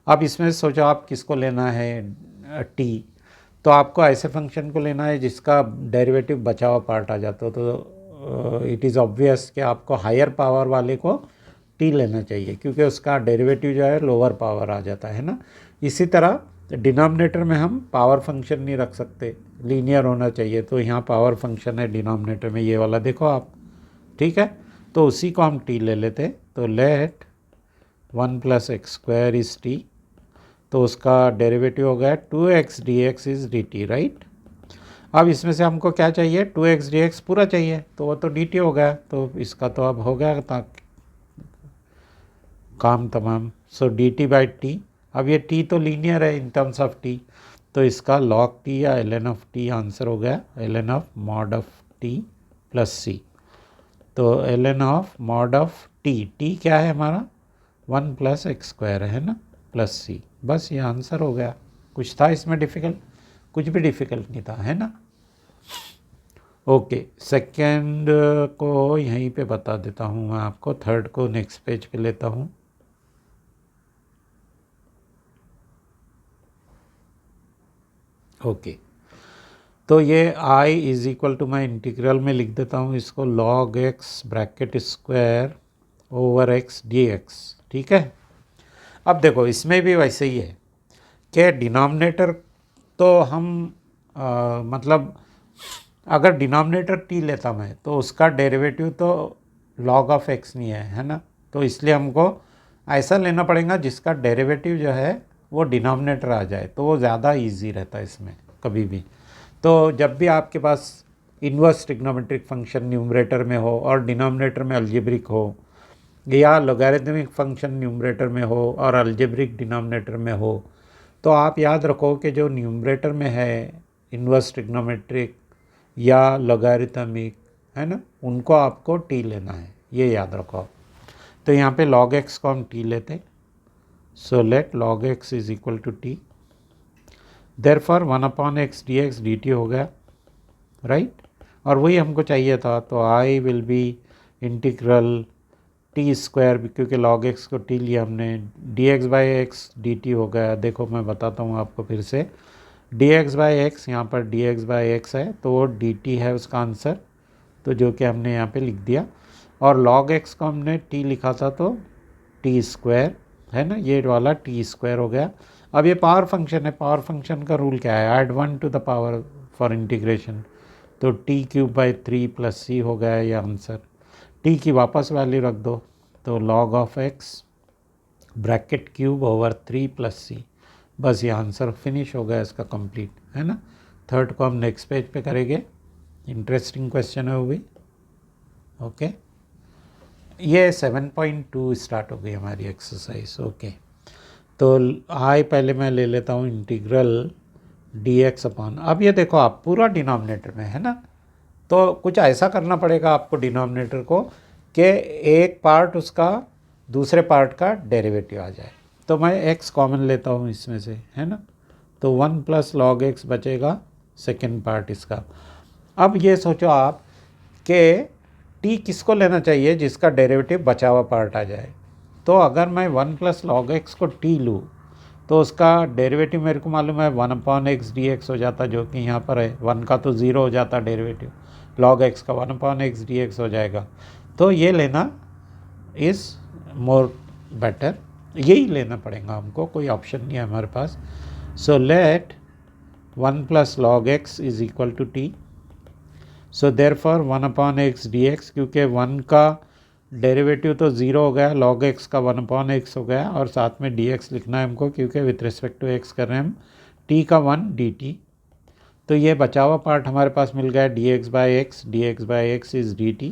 अब इसमें सोचो आप किसको लेना है, t, तो आपको ऐसे फंक्शन को लेना है जिसका डेरिवेटिव बचा हुआ पार्ट आ जाता हो। तो इट इज़ ऑब्वियस कि आपको हायर पावर वाले को t लेना चाहिए, क्योंकि उसका डेरिवेटिव जो है लोअर पावर आ जाता है ना। इसी तरह डिनोमिनेटर में हम पावर फंक्शन नहीं रख सकते, लीनियर होना चाहिए, तो यहाँ पावर फंक्शन है डिनोमिनेटर में, ये वाला देखो आप, ठीक है। तो उसी को हम t ले लेते। तो लेट 1 + x² इज़ t, तो उसका डेरिवेटिव हो गया 2x dx is dt, right. अब इसमें से हमको क्या चाहिए, 2x dx पूरा चाहिए, तो वो तो dt हो गया, तो इसका तो अब हो गया काम तमाम। सो dt/t, अब ये t तो लीनियर है इन टर्म्स ऑफ t, तो इसका log t या ln ऑफ t आंसर हो गया, ln of mod of t plus c। तो ln of mod of t क्या है हमारा, 1 + x² है ना, प्लस c, बस ये आंसर हो गया। कुछ था इसमें डिफ़िकल्ट? कुछ भी डिफ़िकल्ट नहीं था, है ना। ओके, सेकंड को यहीं पे बता देता हूँ मैं आपको, थर्ड को नेक्स्ट पेज पे लेता हूँ। ओके तो ये i इज इक्वल टू मैं इंटीग्रल में लिख देता हूँ इसको log x bracket square over x dx, ठीक है। अब देखो इसमें भी वैसे ही है कि डिनोमिनेटर तो हम मतलब अगर डिनोमिनेटर t लेता मैं तो उसका डेरिवेटिव तो log ऑफ x नहीं है ना, तो इसलिए हमको ऐसा लेना पड़ेगा जिसका डेरिवेटिव जो है वो डिनोमिनेटर आ जाए, तो वो ज़्यादा इजी रहता है इसमें कभी भी। तो जब भी आपके पास इन्वर्स ट्रिग्नोमेट्रिक फंक्शन न्यूमरेटर में हो और डिनोमिनेटर में अलजेब्रिक हो, या लोगैरिथमिक फंक्शन न्यूमरेटर में हो और अलजेब्रिक डिनोमिनेटर में हो, तो आप याद रखो कि जो न्यूमरेटर में है इन्वर्स ट्रिग्नोमेट्रिक या लोगैरिथमिक है ना, उनको आपको टी लेना है, ये याद रखो। तो यहाँ पे log x को हम टी लेते, so let log x is equal to t, therefore 1/x dx dt हो गया, राइट। और वही हमको चाहिए था, तो I will B integral T square, क्योंकि log x को टी लिया हमने, dx by x d t हो गया। देखो मैं बताता हूँ आपको फिर से, dx बाई एक्स, यहाँ पर dx बाई एक्स है तो वो dt है उसका आंसर, तो जो कि हमने यहाँ पे लिख दिया। और log x को हमने t लिखा था तो टी स्क्वायर है ना, ये वाला टी स्क्वायर हो गया। अब ये पावर फंक्शन है, पावर फंक्शन का रूल क्या है, add 1 to the power for integration, तो t cube by 3 plus c हो गया ये आंसर। टी की वापस वैल्यू रख दो, तो log of x bracket cube over 3 plus c, बस ये आंसर फिनिश हो गया इसका कंप्लीट, है ना। थर्ड को हम नेक्स्ट पेज पे करेंगे, इंटरेस्टिंग क्वेश्चन है वो भी। ओके ये 7.2 स्टार्ट हो गई हमारी एक्सरसाइज। ओके तो आई पहले मैं ले लेता हूँ इंटीग्रल dx अपॉन, अब ये देखो आप पूरा डिनोमिनेटर में है ना, तो कुछ ऐसा करना पड़ेगा आपको डिनोमिनेटर को कि एक पार्ट उसका दूसरे पार्ट का डेरिवेटिव आ जाए। तो मैं x कॉमन लेता हूँ इसमें से, है ना, तो 1 प्लस लॉग एक्स बचेगा सेकेंड पार्ट इसका। अब ये सोचो आप कि t किसको लेना चाहिए जिसका डेरिवेटिव बचा हुआ पार्ट आ जाए। तो अगर मैं 1 प्लस लॉग एक्स को t लूँ तो उसका डेरिवेटिव मेरे को मालूम है 1/x dx हो जाता, जो कि यहाँ पर है 1 का तो 0 हो जाता डेरिवेटिव, log x का 1/x dx हो जाएगा। तो ये लेना इज़ मोर बेटर, यही लेना पड़ेगा हमको, कोई ऑप्शन नहीं है हमारे पास। So let 1 plus log x is equal to t, so therefore 1/x dx, क्योंकि 1 का डेरिवेटिव तो 0 हो गया, log x का 1/x हो गया, और साथ में dx लिखना है हमको क्योंकि विथ रिस्पेक्ट टू x कर रहे हैं हम, t का 1 dt। तो ये बचा हुआ पार्ट हमारे पास मिल गया dx by x is dt,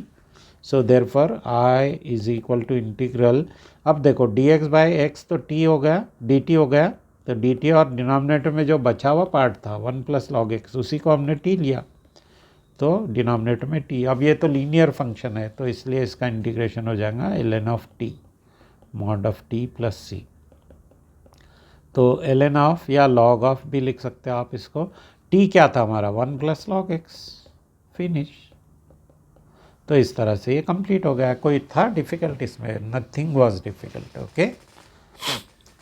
so therefore i is equal to integral, अब देखो dx बाई एक्स तो t हो गया, dt हो गया, तो dt और डिनोमिनेटर में जो बचा हुआ पार्ट था 1 प्लस लॉग एक्स, उसी को हमने t लिया, तो डिनोमिनेटर में t। अब ये तो लीनियर फंक्शन है तो इसलिए इसका इंटीग्रेशन हो जाएगा ln of t mod of t plus c, तो ln ऑफ या log ऑफ भी लिख सकते हो आप इसको। t क्या था हमारा 1 प्लस लॉग एक्स, फिनिश। तो इस तरह से ये कंप्लीट हो गया, कोई था डिफ़िकल्ट इसमें, नथिंग वाज डिफ़िकल्ट। ओके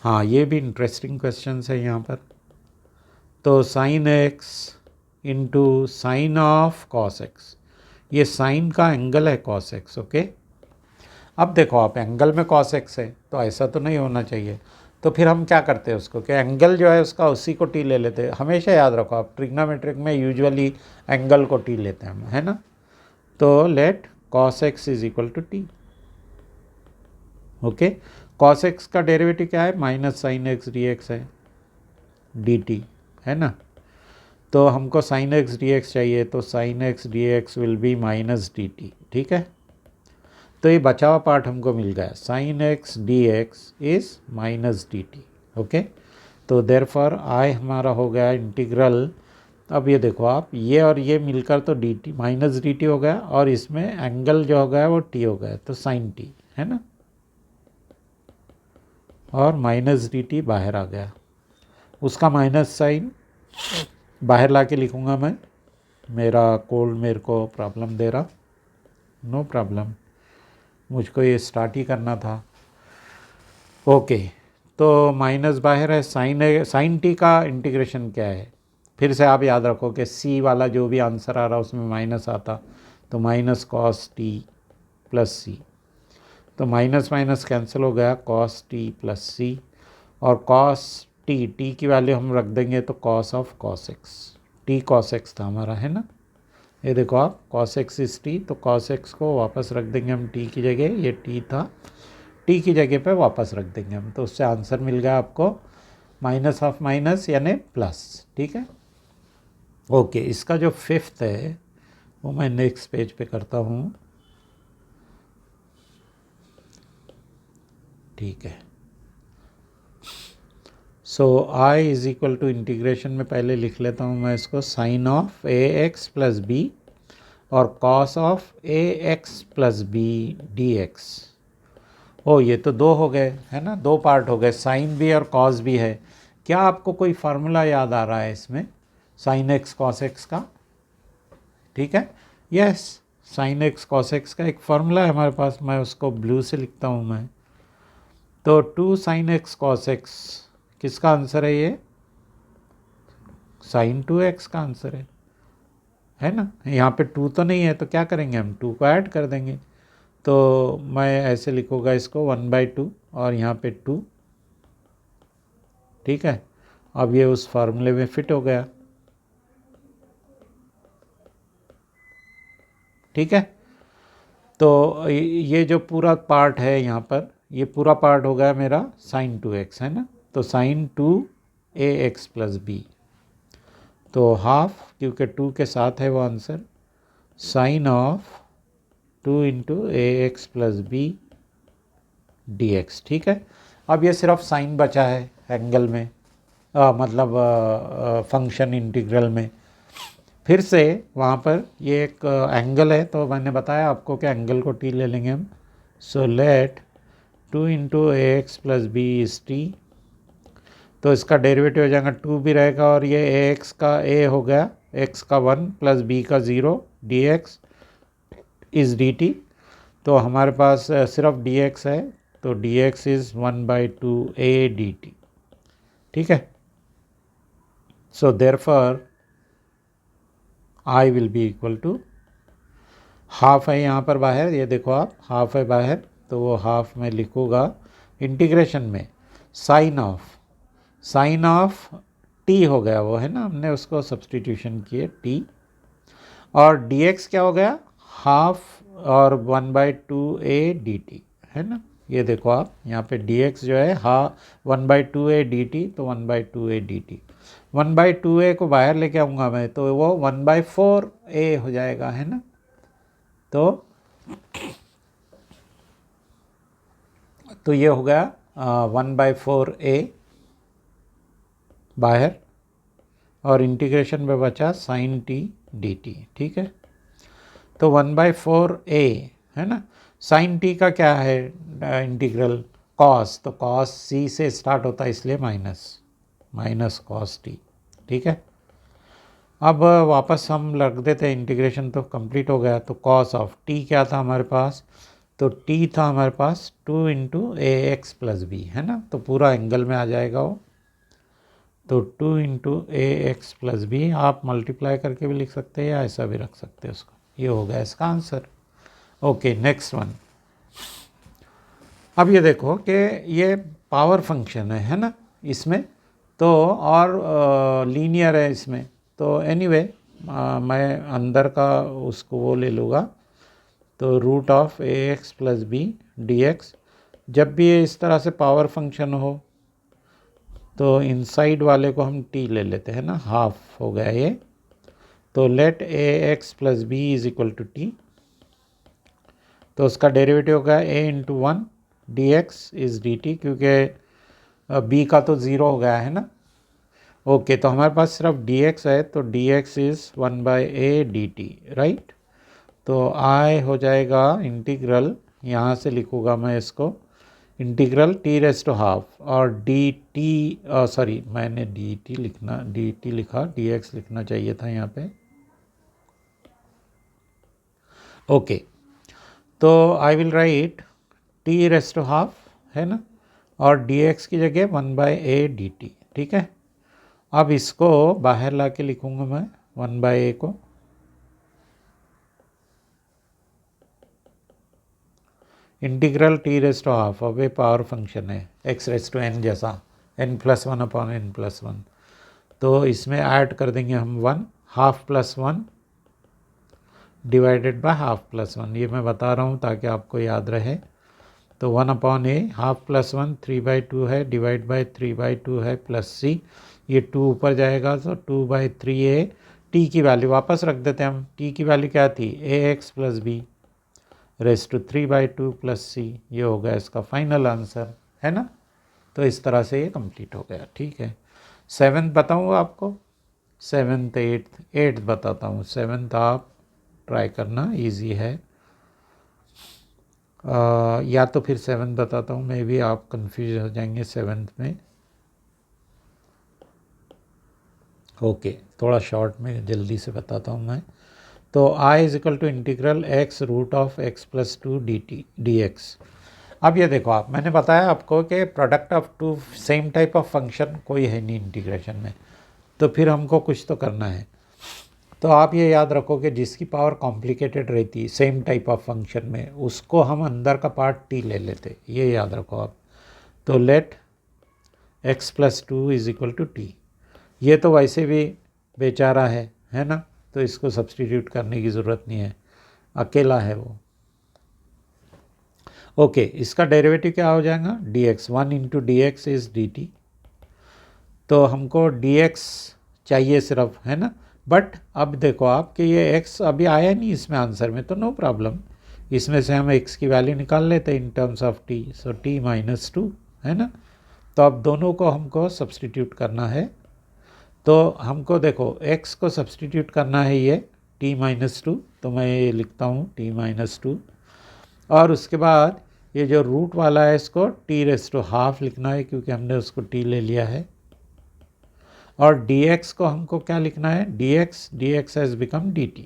हाँ ये भी इंटरेस्टिंग क्वेश्चन है यहाँ पर। तो sine x into sine of cos x, ये साइन का एंगल है कॉस एक्स। ओके अब देखो आप एंगल में कॉस एक्स है तो ऐसा तो नहीं होना चाहिए, तो फिर हम क्या करते हैं उसको कि एंगल जो है उसका उसी को टी ले लेते हैं। हमेशा याद रखो आप ट्रिग्नोमेट्रिक में यूजुअली एंगल को टी लेते हैं हम, है ना। तो let cos x is equal to t. Okay cos x का डेरिवेटिव क्या है, minus sine x d x है डी टी, है ना। तो हमको साइन एक्स डी एक्स चाहिए, तो sine x d x will be minus D t, ठीक है। तो ये बचा हुआ पार्ट हमको मिल गया, sign x d x is minus D T. Okay तो देयरफॉर आई हमारा हो गया इंटीग्रल, अब ये देखो आप ये और ये मिलकर तो D T minus D t हो गया, और इसमें एंगल जो हो गया वो टी हो गया, तो साइन टी, है ना, और माइनस डी टी बाहर आ गया, उसका माइनस साइन बाहर ला के लिखूँगा मैं, मेरा कोल्ड मेरे को प्रॉब्लम दे रहा, नो प्रॉब्लम, मुझको ये स्टार्ट ही करना था। ओके तो माइनस बाहर है, साइन टी का इंटीग्रेशन क्या है, फिर से आप याद रखो कि सी वाला जो भी आंसर आ रहा उसमें माइनस आता, तो minus cos t plus c, तो माइनस माइनस कैंसिल हो गया, कॉस टी प्लस सी, और कॉस टी की वैल्यू हम रख देंगे तो cos of cos x, T cos x था हमारा, है ना। ये देखो आप, कॉस एक्स इज टी, तो कॉस एक्स को वापस रख देंगे हम टी की जगह, ये टी था, टी की जगह पे वापस रख देंगे हम, तो उससे आंसर मिल गया आपको माइनस ऑफ माइनस यानी प्लस, ठीक है। ओके, इसका जो फिफ्थ है वो मैं नेक्स्ट पेज पे करता हूँ, ठीक है। So I is equal to integration में पहले लिख लेता हूँ मैं इसको, sine of a x plus b और cos of a x plus b d x. Oh, ये तो दो हो गए, है ना, दो पार्ट हो गए, साइन भी और कॉस भी है। क्या आपको कोई फार्मूला याद आ रहा है इसमें साइन एक्स कॉस एक्स का? ठीक है, yes, sine x cos x का एक फार्मूला है हमारे पास, मैं उसको ब्लू से लिखता हूँ मैं। तो 2 साइन एक्स कॉस एक्स किसका आंसर है? ये साइन 2x का आंसर है ना। यहाँ पे 2 तो नहीं है, तो क्या करेंगे हम, 2 को ऐड कर देंगे, तो मैं ऐसे लिखूँगा इसको 1/2 और यहाँ पे 2, ठीक है। अब ये उस फार्मूले में फिट हो गया, ठीक है। तो ये जो पूरा पार्ट है यहाँ पर, ये पूरा पार्ट हो गया मेरा साइन 2x, है ना। तो साइन 2ax प्लस बी, तो हाफ, क्योंकि 2 के साथ है वो answer, sine of 2 into a x plus b d x, ठीक है। अब ये सिर्फ साइन बचा है एंगल में, मतलब फंक्शन इंटीग्रल में। फिर से वहाँ पर ये एक एंगल है, तो मैंने बताया आपको कि एंगल को टी ले लेंगे हम। So let 2 into a x plus b is t, तो इसका डेरिवेटिव हो जाएगा 2 भी रहेगा, और ये ए एक्स का ए हो गया, एक्स का 1 प्लस बी का 0, d x is d t. तो हमारे पास सिर्फ डी एक्स है, तो d x is 1/2 a d t, ठीक है। So therefore I will be equal to, half है यहाँ पर बाहर, ये देखो आप, हाफ है बाहर, तो वो हाफ मैं लिखूँगा इंटीग्रेशन में, साइन ऑफ टी हो गया वो, है ना, हमने उसको सब्सटीट्यूशन किए टी, और डी एक्स क्या हो गया, हाफ और 1/2 ए डी टी, है ना। ये देखो आप, यहाँ पे डी एक्स जो है 1/2 ए डी टी, तो 1/2 ए डी टी, 1/2 ए को बाहर लेके आऊँगा मैं, तो वो 1/4 ए हो जाएगा, है ना। तो ये हो गया 1/4 ए बाहर, और इंटीग्रेशन में बचा साइन टी डी टी, ठीक है। तो 1/4 ए, है ना, साइन टी का क्या है इंटीग्रल, कॉस, तो कॉस सी से स्टार्ट होता है, इसलिए माइनस कॉस टी, ठीक है। अब वापस हम रख देते हैं, इंटीग्रेशन तो कंप्लीट हो गया। तो कॉस ऑफ टी क्या था हमारे पास, तो टी था हमारे पास 2 into a x plus B, है ना, तो पूरा एंगल में आ जाएगा वो। तो 2 into a x plus B आप मल्टीप्लाई करके भी लिख सकते हैं या ऐसा भी रख सकते हैं उसको, ये हो गया इसका आंसर। Okay, next one. अब ये देखो कि ये पावर फंक्शन है ना इसमें, तो और लीनियर है इसमें, तो एनीवे मैं अंदर का उसको वो ले लूँगा, तो root of a x plus b d x. जब भी ये इस तरह से पावर फंक्शन हो तो इनसाइड वाले को हम टी ले लेते हैं ना, हाफ हो गया ये। तो let a x plus b is equal to t, तो उसका डेरिवेटिव होगा a into 1 d x is d t, क्योंकि बी का तो ज़ीरो हो गया है ना। ओके, तो हमारे पास सिर्फ डी एक्स है, तो d x is 1/a D T, right. तो आई हो जाएगा इंटीग्रल, यहाँ से लिखूँगा मैं इसको, integral t raise to half, और डी टी, सॉरी मैंने डी टी लिखा, डी एक्स लिखना चाहिए था यहाँ पे। ओके, तो I will write t raise to half, है ना, और डी एक्स की जगह 1/a डी टी, ठीक है। अब इसको बाहर ला के लिखूँगा मैं 1/a को, integral t raise to half, अब ये पावर फंक्शन है एक्स रेस टू एन जैसा, n+1/n+1, तो इसमें ऐड कर देंगे हम 1, half plus 1 divided by half plus 1, ये मैं बता रहा हूँ ताकि आपको याद रहे। तो 1/a, हाफ प्लस 1 3/2 है, डिवाइड बाय 3/2 है, प्लस c, ये 2 ऊपर जाएगा तो 2/3a, t की वैल्यू वापस रख देते हैं हम, t की वैल्यू क्या थी, ax plus b raise to 3/2 plus c, ये हो गया इसका फाइनल आंसर, है ना। तो इस तरह से ये कंप्लीट हो गया, ठीक है। 7th बताऊँ आपको, 7th 8th बताता हूँ। 7th आप ट्राई करना, इजी है। या तो फिर 7th बताता हूँ, मे भी आप कंफ्यूज हो जाएंगे 7th में। ओके, थोड़ा शॉर्ट में जल्दी से बताता हूँ मैं। तो I is equal to integral x root of x plus 2 dx। अब ये देखो आप, मैंने बताया आपको कि product of two same type of function कोई है नहीं इंटीग्रेशन में, तो फिर हमको कुछ तो करना है। तो आप ये याद रखो कि जिसकी पावर कॉम्प्लिकेटेड रहती है सेम टाइप ऑफ फंक्शन में, उसको हम अंदर का पार्ट t ले लेते, ये याद रखो आप। तो let x plus 2 is equal to t, ये तो वैसे भी बेचारा है ना, तो इसको सब्सटीट्यूट करने की ज़रूरत नहीं है, अकेला है वो। ओके, इसका डेरिवेटिव क्या हो जाएगा, dx, 1 into D x is d t. तो हमको dx चाहिए सिर्फ, है ना। बट अब देखो आप कि ये x अभी आया नहीं इसमें आंसर में, तो नो प्रॉब्लम, इसमें से हम x की वैल्यू निकाल लेते हैं इन terms of t, so t-2, है ना। तो अब दोनों को हमको सब्सटीट्यूट करना है। तो हमको देखो x को सब्सटीट्यूट करना है ये t-2, तो मैं ये लिखता हूँ t-2, और उसके बाद ये जो रूट वाला है इसको t⁻½ लिखना है क्योंकि हमने उसको t ले लिया है। और dx को हमको क्या लिखना है, dx हैज़ बिकम dt।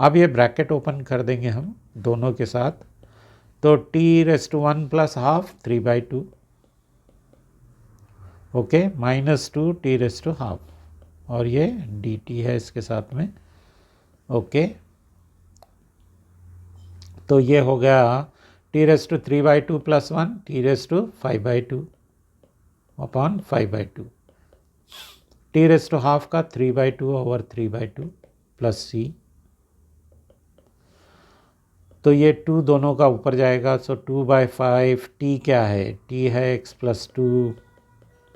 अब ये ब्रैकेट ओपन कर देंगे हम दोनों के साथ, तो t⁻1 plus half 3/2, okay, -2 t⁻², और ये dt है इसके साथ में, ओके। तो ये हो गया t⁻3/2 plus 1 t⁻5/2 upon 5/2, t⁻½ का 3/2 ओवर 3/2 प्लस c। तो ये 2 दोनों का ऊपर जाएगा, सो 2/5, t क्या है, t है x प्लस 2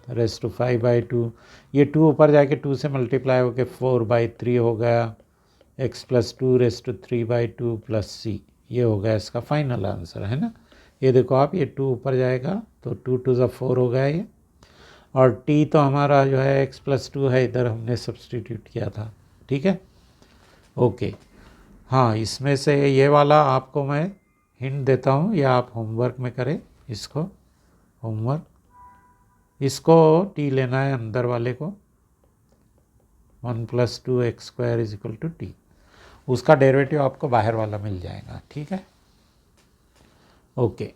रेस टू 5/2, ये 2 ऊपर जाके 2 से मल्टीप्लाई होके 4/3 हो गया, x plus 2 raise to 3/2 plus c, ये हो गया इसका फाइनल आंसर, है ना। ये देखो आप, ये 2 ऊपर जाएगा तो 2 2 ज़ा 4 हो गया ये, और t तो हमारा जो है x प्लस 2 है, इधर हमने सब्सटीट्यूट किया था, ठीक है, ओके। हाँ, इसमें से ये वाला आपको मैं हिंट देता हूँ, या आप होमवर्क में करें इसको, होमवर्क, इसको t लेना है अंदर वाले को, 1 + 2x² is equal to t, उसका डेरिवेटिव आपको बाहर वाला मिल जाएगा, ठीक है, ओके।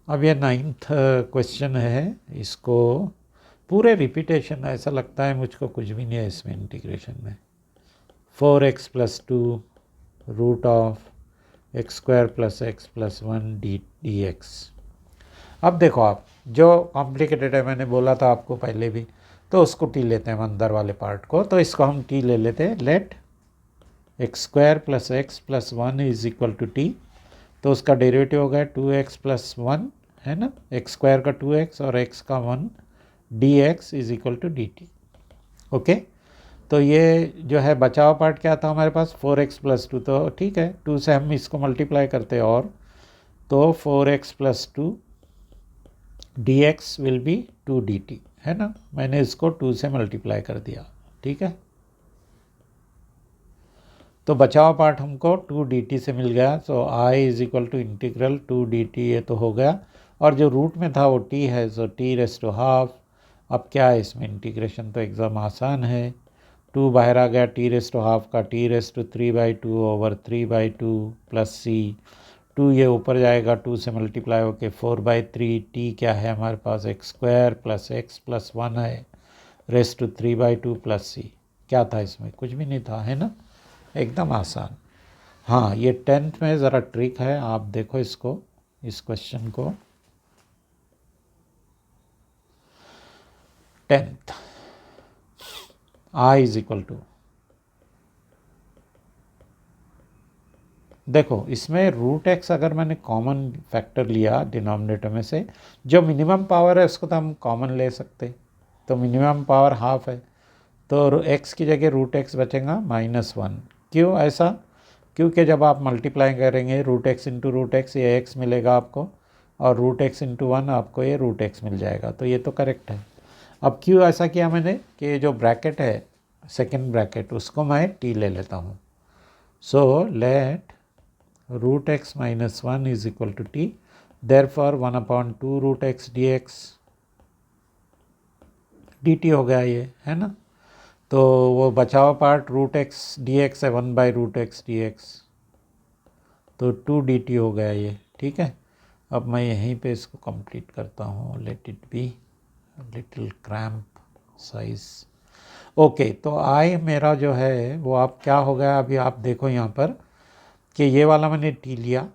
अब ये 9th क्वेश्चन है, इसको पूरे रिपीटेशन, ऐसा लगता है मुझको कुछ भी नहीं है इसमें इंटीग्रेशन में। 4x + 2 root of x² + x + 1 dx। अब देखो आप, जो कॉम्प्लिकेटेड है मैंने बोला था आपको पहले भी, तो उसको t लेते हैं अंदर वाले पार्ट को, तो इसको हम t ले लेते हैं, let x² + x + 1 is equal to t, तो उसका डेरिवेटिव हो गया 2x + 1, है ना, x² का 2x और x का 1 dx is equal to dt, okay. तो ये जो है बचा हुआ पार्ट क्या था हमारे पास, 4x + 2, तो ठीक है, 2 से हम इसको मल्टीप्लाई करते हैं, और तो 4x + 2 dx will B 2 dt, है ना, मैंने इसको 2 से मल्टीप्लाई कर दिया, ठीक है। तो बचा हुआ पार्ट हमको 2 dt से मिल गया, so I is equal to integral 2 dt, ये तो हो गया, और जो रूट में था वो t है, सो t⁻²। अब क्या है इसमें इंटीग्रेशन, तो एकदम आसान है, 2 बाहर आ गया, t⁻² का t⁻3/2 ओवर 3/2 प्लस c, 2 ये ऊपर जाएगा, 2 से मल्टीप्लाई होके 4/3, t क्या है हमारे पास x² प्लस x प्लस 1 है, रेस टू 3/2 प्लस c। क्या था इसमें? कुछ भी नहीं था, है ना, एकदम आसान। हाँ, ये 10th में ज़रा ट्रिक है, आप देखो इसको, इस क्वेश्चन को। 10th i is equal to, देखो इसमें रूट एक्स अगर मैंने कॉमन फैक्टर लिया डिनोमिनेटर में से, जो मिनिमम पावर है उसको तो हम कॉमन ले सकते, तो मिनिमम पावर हाफ है, तो एक्स की जगह रूट एक्स बचेगा -1। क्यों ऐसा? क्योंकि जब आप मल्टीप्लाई करेंगे root x into root x, ये एक्स मिलेगा आपको, और रूट एक्स इंटू 1 आपको ये रूट एक्स मिल जाएगा, तो ये तो करेक्ट है। अब क्यों ऐसा किया मैंने कि जो ब्रैकेट है सेकेंड ब्रैकेट उसको मैं टी ले लेता हूँ। So let root x minus 1 is equal to t, therefore 1/2 root x d x d t हो गया ये, है ना। तो वो बचा हुआ part root x d x है, 1/रूट एक्स डी एक्स, तो 2 डी टी हो गया ये, ठीक है। अब मैं यहीं पे इसको कंप्लीट करता हूँ, let it be little cramp size. Okay, तो आई मेरा जो है वो आप क्या हो गया, अभी आप देखो यहाँ पर कि ये वाला मैंने टी लिया,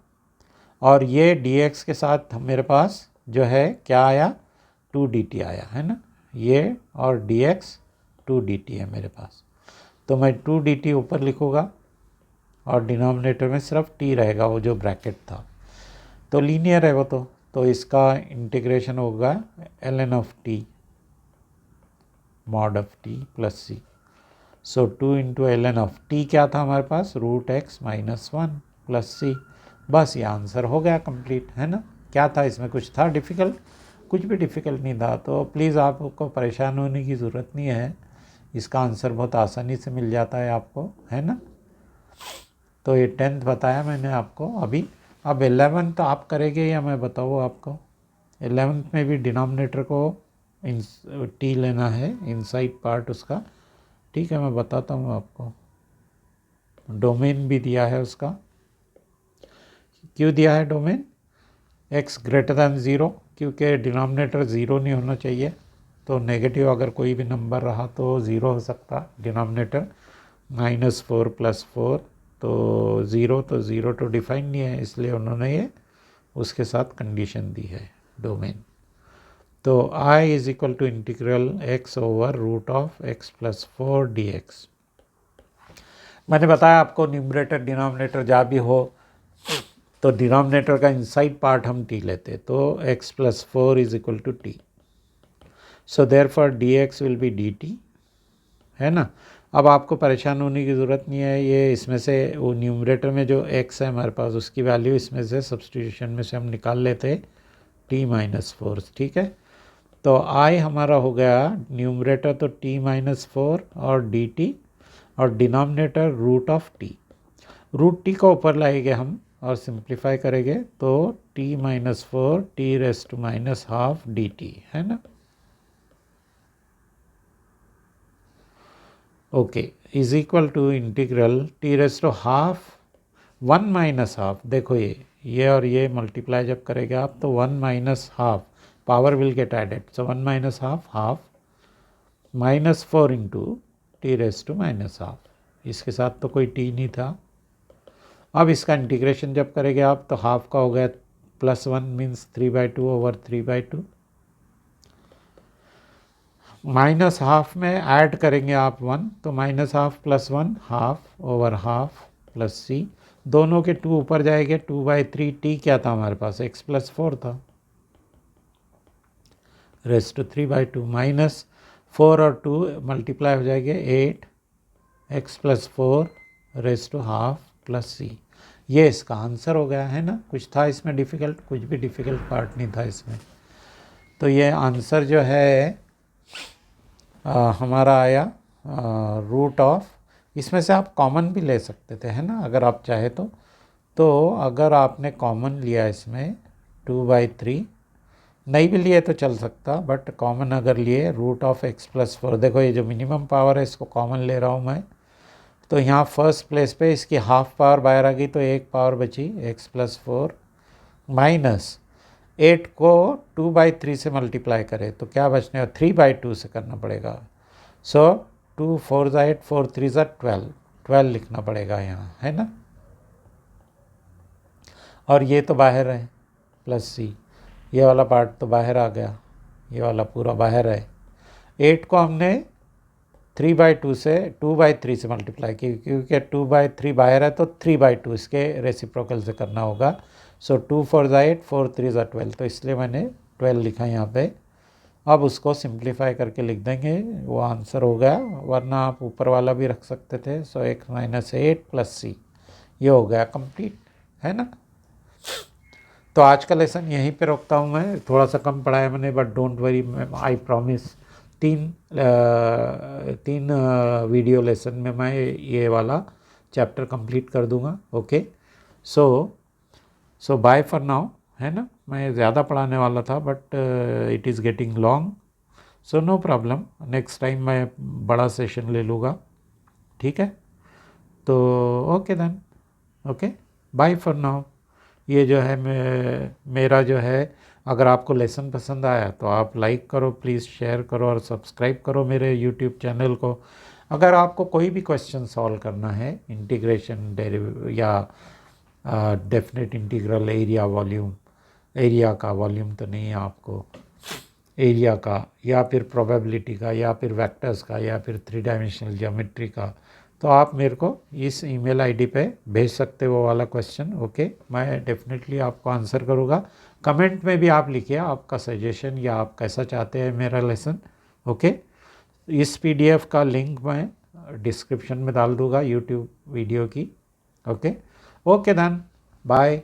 और ये डी एक्स के साथ मेरे पास जो है क्या आया, 2 डी टी आया, है ना, ये और डी एक्स 2 डी टी है मेरे पास, तो मैं 2 डी टी ऊपर लिखूँगा और डिनोमिनेटर में सिर्फ टी रहेगा, वो जो ब्रैकेट था, तो लीनियर है वो, तो इसका इंटीग्रेशन होगा ln of t mod of t plus c. So 2 into ln of t क्या था हमारे पास, रूट एक्स -1 प्लस सी। बस ये आंसर हो गया कंप्लीट, है ना। क्या था इसमें, कुछ था डिफ़िकल्ट? कुछ भी डिफ़िकल्ट नहीं था, तो प्लीज़ आपको परेशान होने की ज़रूरत नहीं है, इसका आंसर बहुत आसानी से मिल जाता है आपको, है ना। तो ये 10th बताया मैंने आपको अभी। अब 11th आप करेंगे या मैं बताऊँ आपको? 11th में भी डिनोमिनेटर को टी लेना है, इनसाइड पार्ट उसका, ठीक है, मैं बताता हूँ आपको। डोमेन भी दिया है उसका, क्यों दिया है डोमेन, x>0, क्योंकि डिनोमिनेटर 0 नहीं होना चाहिए, तो नेगेटिव अगर कोई भी नंबर रहा तो 0 हो सकता डिनोमिनेटर, -4 + 4 तो 0, तो 0 तो डिफाइन नहीं है, इसलिए उन्होंने ये उसके साथ कंडीशन दी है डोमेन। तो i is equal to integral x over root of x plus 4 dx। मैंने बताया आपको न्यूमरेटर डिनोमिनेटर जहाँ भी हो तो डिनोमिनेटर का इनसाइड पार्ट हम t लेते, तो x plus 4 is equal to t, so therefore dx will be dt, है ना। अब आपको परेशान होने की ज़रूरत नहीं है, ये इसमें से वो न्यूमरेटर में जो x है हमारे पास उसकी वैल्यू इसमें से सब्सटीट्यूशन में से हम निकाल लेते t-4, ठीक है। तो i हमारा हो गया न्यूमरेटर तो t-4 और dt, और denominator root of t, root t को ऊपर लाएंगे हम और सिंप्लीफाई करेंगे, तो t-4 t⁻⁻½ dt, है ना। Okay, is equal to integral t⁻½ 1 - half, देखो ये और ये मल्टीप्लाई जब करेंगे आप तो 1 - half, power will get added, so 1 - half -4 into t⁻⁻², इसके साथ तो कोई t नहीं था। अब इसका इंटीग्रेशन जब करेंगे आप तो हाफ का हो गया +1 मीन्स 3/2 ओवर 3/2, -हाफ में ऐड करेंगे आप 1, तो -half + 1 half over half plus C, दोनों के 2 ऊपर जाएंगे, 2/3 t क्या था हमारे पास, x + 4 था, रेस्ट टू 3/2 -4 और 2 मल्टीप्लाई हो जाएंगे 8 x + 4 raised to half plus C. ये इसका आंसर हो गया, है ना। कुछ था इसमें डिफ़िकल्ट? कुछ भी डिफ़िकल्ट पार्ट नहीं था इसमें। तो ये आंसर जो है हमारा आया रूट ऑफ, इसमें से आप कॉमन भी ले सकते थे, है ना, अगर आप चाहे तो अगर आपने कॉमन लिया इसमें 2/3, नहीं भी लिए तो चल सकता, बट कॉमन अगर लिए रूट ऑफ x + 4, देखो ये जो मिनिमम पावर है इसको कॉमन ले रहा हूँ मैं, तो यहाँ फर्स्ट प्लेस पे इसकी हाफ पावर बाहर आ गई तो एक पावर बची x प्लस 4 माइनस 8 को 2/3 से मल्टीप्लाई करें तो क्या बचने और 3/2 से करना पड़ेगा। सो 2 4 ज़ा 8 4 3 ज़ा 12 लिखना पड़ेगा यहाँ, है ना। और ये तो बाहर है प्लस c, ये वाला पार्ट तो बाहर आ गया, ये वाला पूरा बाहर है। 8 को हमने 3/2 से 2/3 से मल्टीप्लाई की, क्योंकि 2/3 बाहर है तो 3/2 इसके रेसिप्रोकल से करना होगा। सो 2 4 ज़ा 8 4 3 ज़ा 12, तो इसलिए मैंने 12 लिखा यहाँ पे। अब उसको सिंप्लीफाई करके लिख देंगे, वो आंसर हो गया, वरना आप ऊपर वाला भी रख सकते थे। सो x माइनस 8 प्लस c, ये हो गया कंप्लीट, है ना। तो आज का लेसन यहीं पे रोकता हूँ मैं, थोड़ा सा कम पढ़ाया मैंने, but don't worry, I promise तीन वीडियो लेसन में मैं ये वाला चैप्टर कंप्लीट कर दूंगा। Okay, so bye for now, है ना। मैं ज़्यादा पढ़ाने वाला था but it is getting long, so no problem, next time मैं बड़ा सेशन ले लूँगा, ठीक है। तो okay then, okay bye for now. ये जो है मेरा जो है, अगर आपको लेसन पसंद आया तो आप लाइक करो प्लीज़, शेयर करो और सब्सक्राइब करो मेरे यूट्यूब चैनल को। अगर आपको कोई भी क्वेश्चन सॉल्व करना है, इंटीग्रेशन डेरिव या definite integral area volume, area का वॉल्यूम तो नहीं है आपको, एरिया का, या फिर प्रोबेबिलिटी का, या फिर वेक्टर्स का, या फिर 3 डायमेंशनल ज्योमेट्री का, तो आप मेरे को इस ईमेल आईडी पे भेज सकते हो वो वाला क्वेश्चन। ओके, मैं डेफिनेटली आपको आंसर करूँगा। कमेंट में भी आप लिखिए आपका सजेशन या आप कैसा चाहते हैं मेरा लेसन। ओके, इस PDF का लिंक मैं डिस्क्रिप्शन में डाल दूँगा यूट्यूब वीडियो की। Okay, okay then, bye.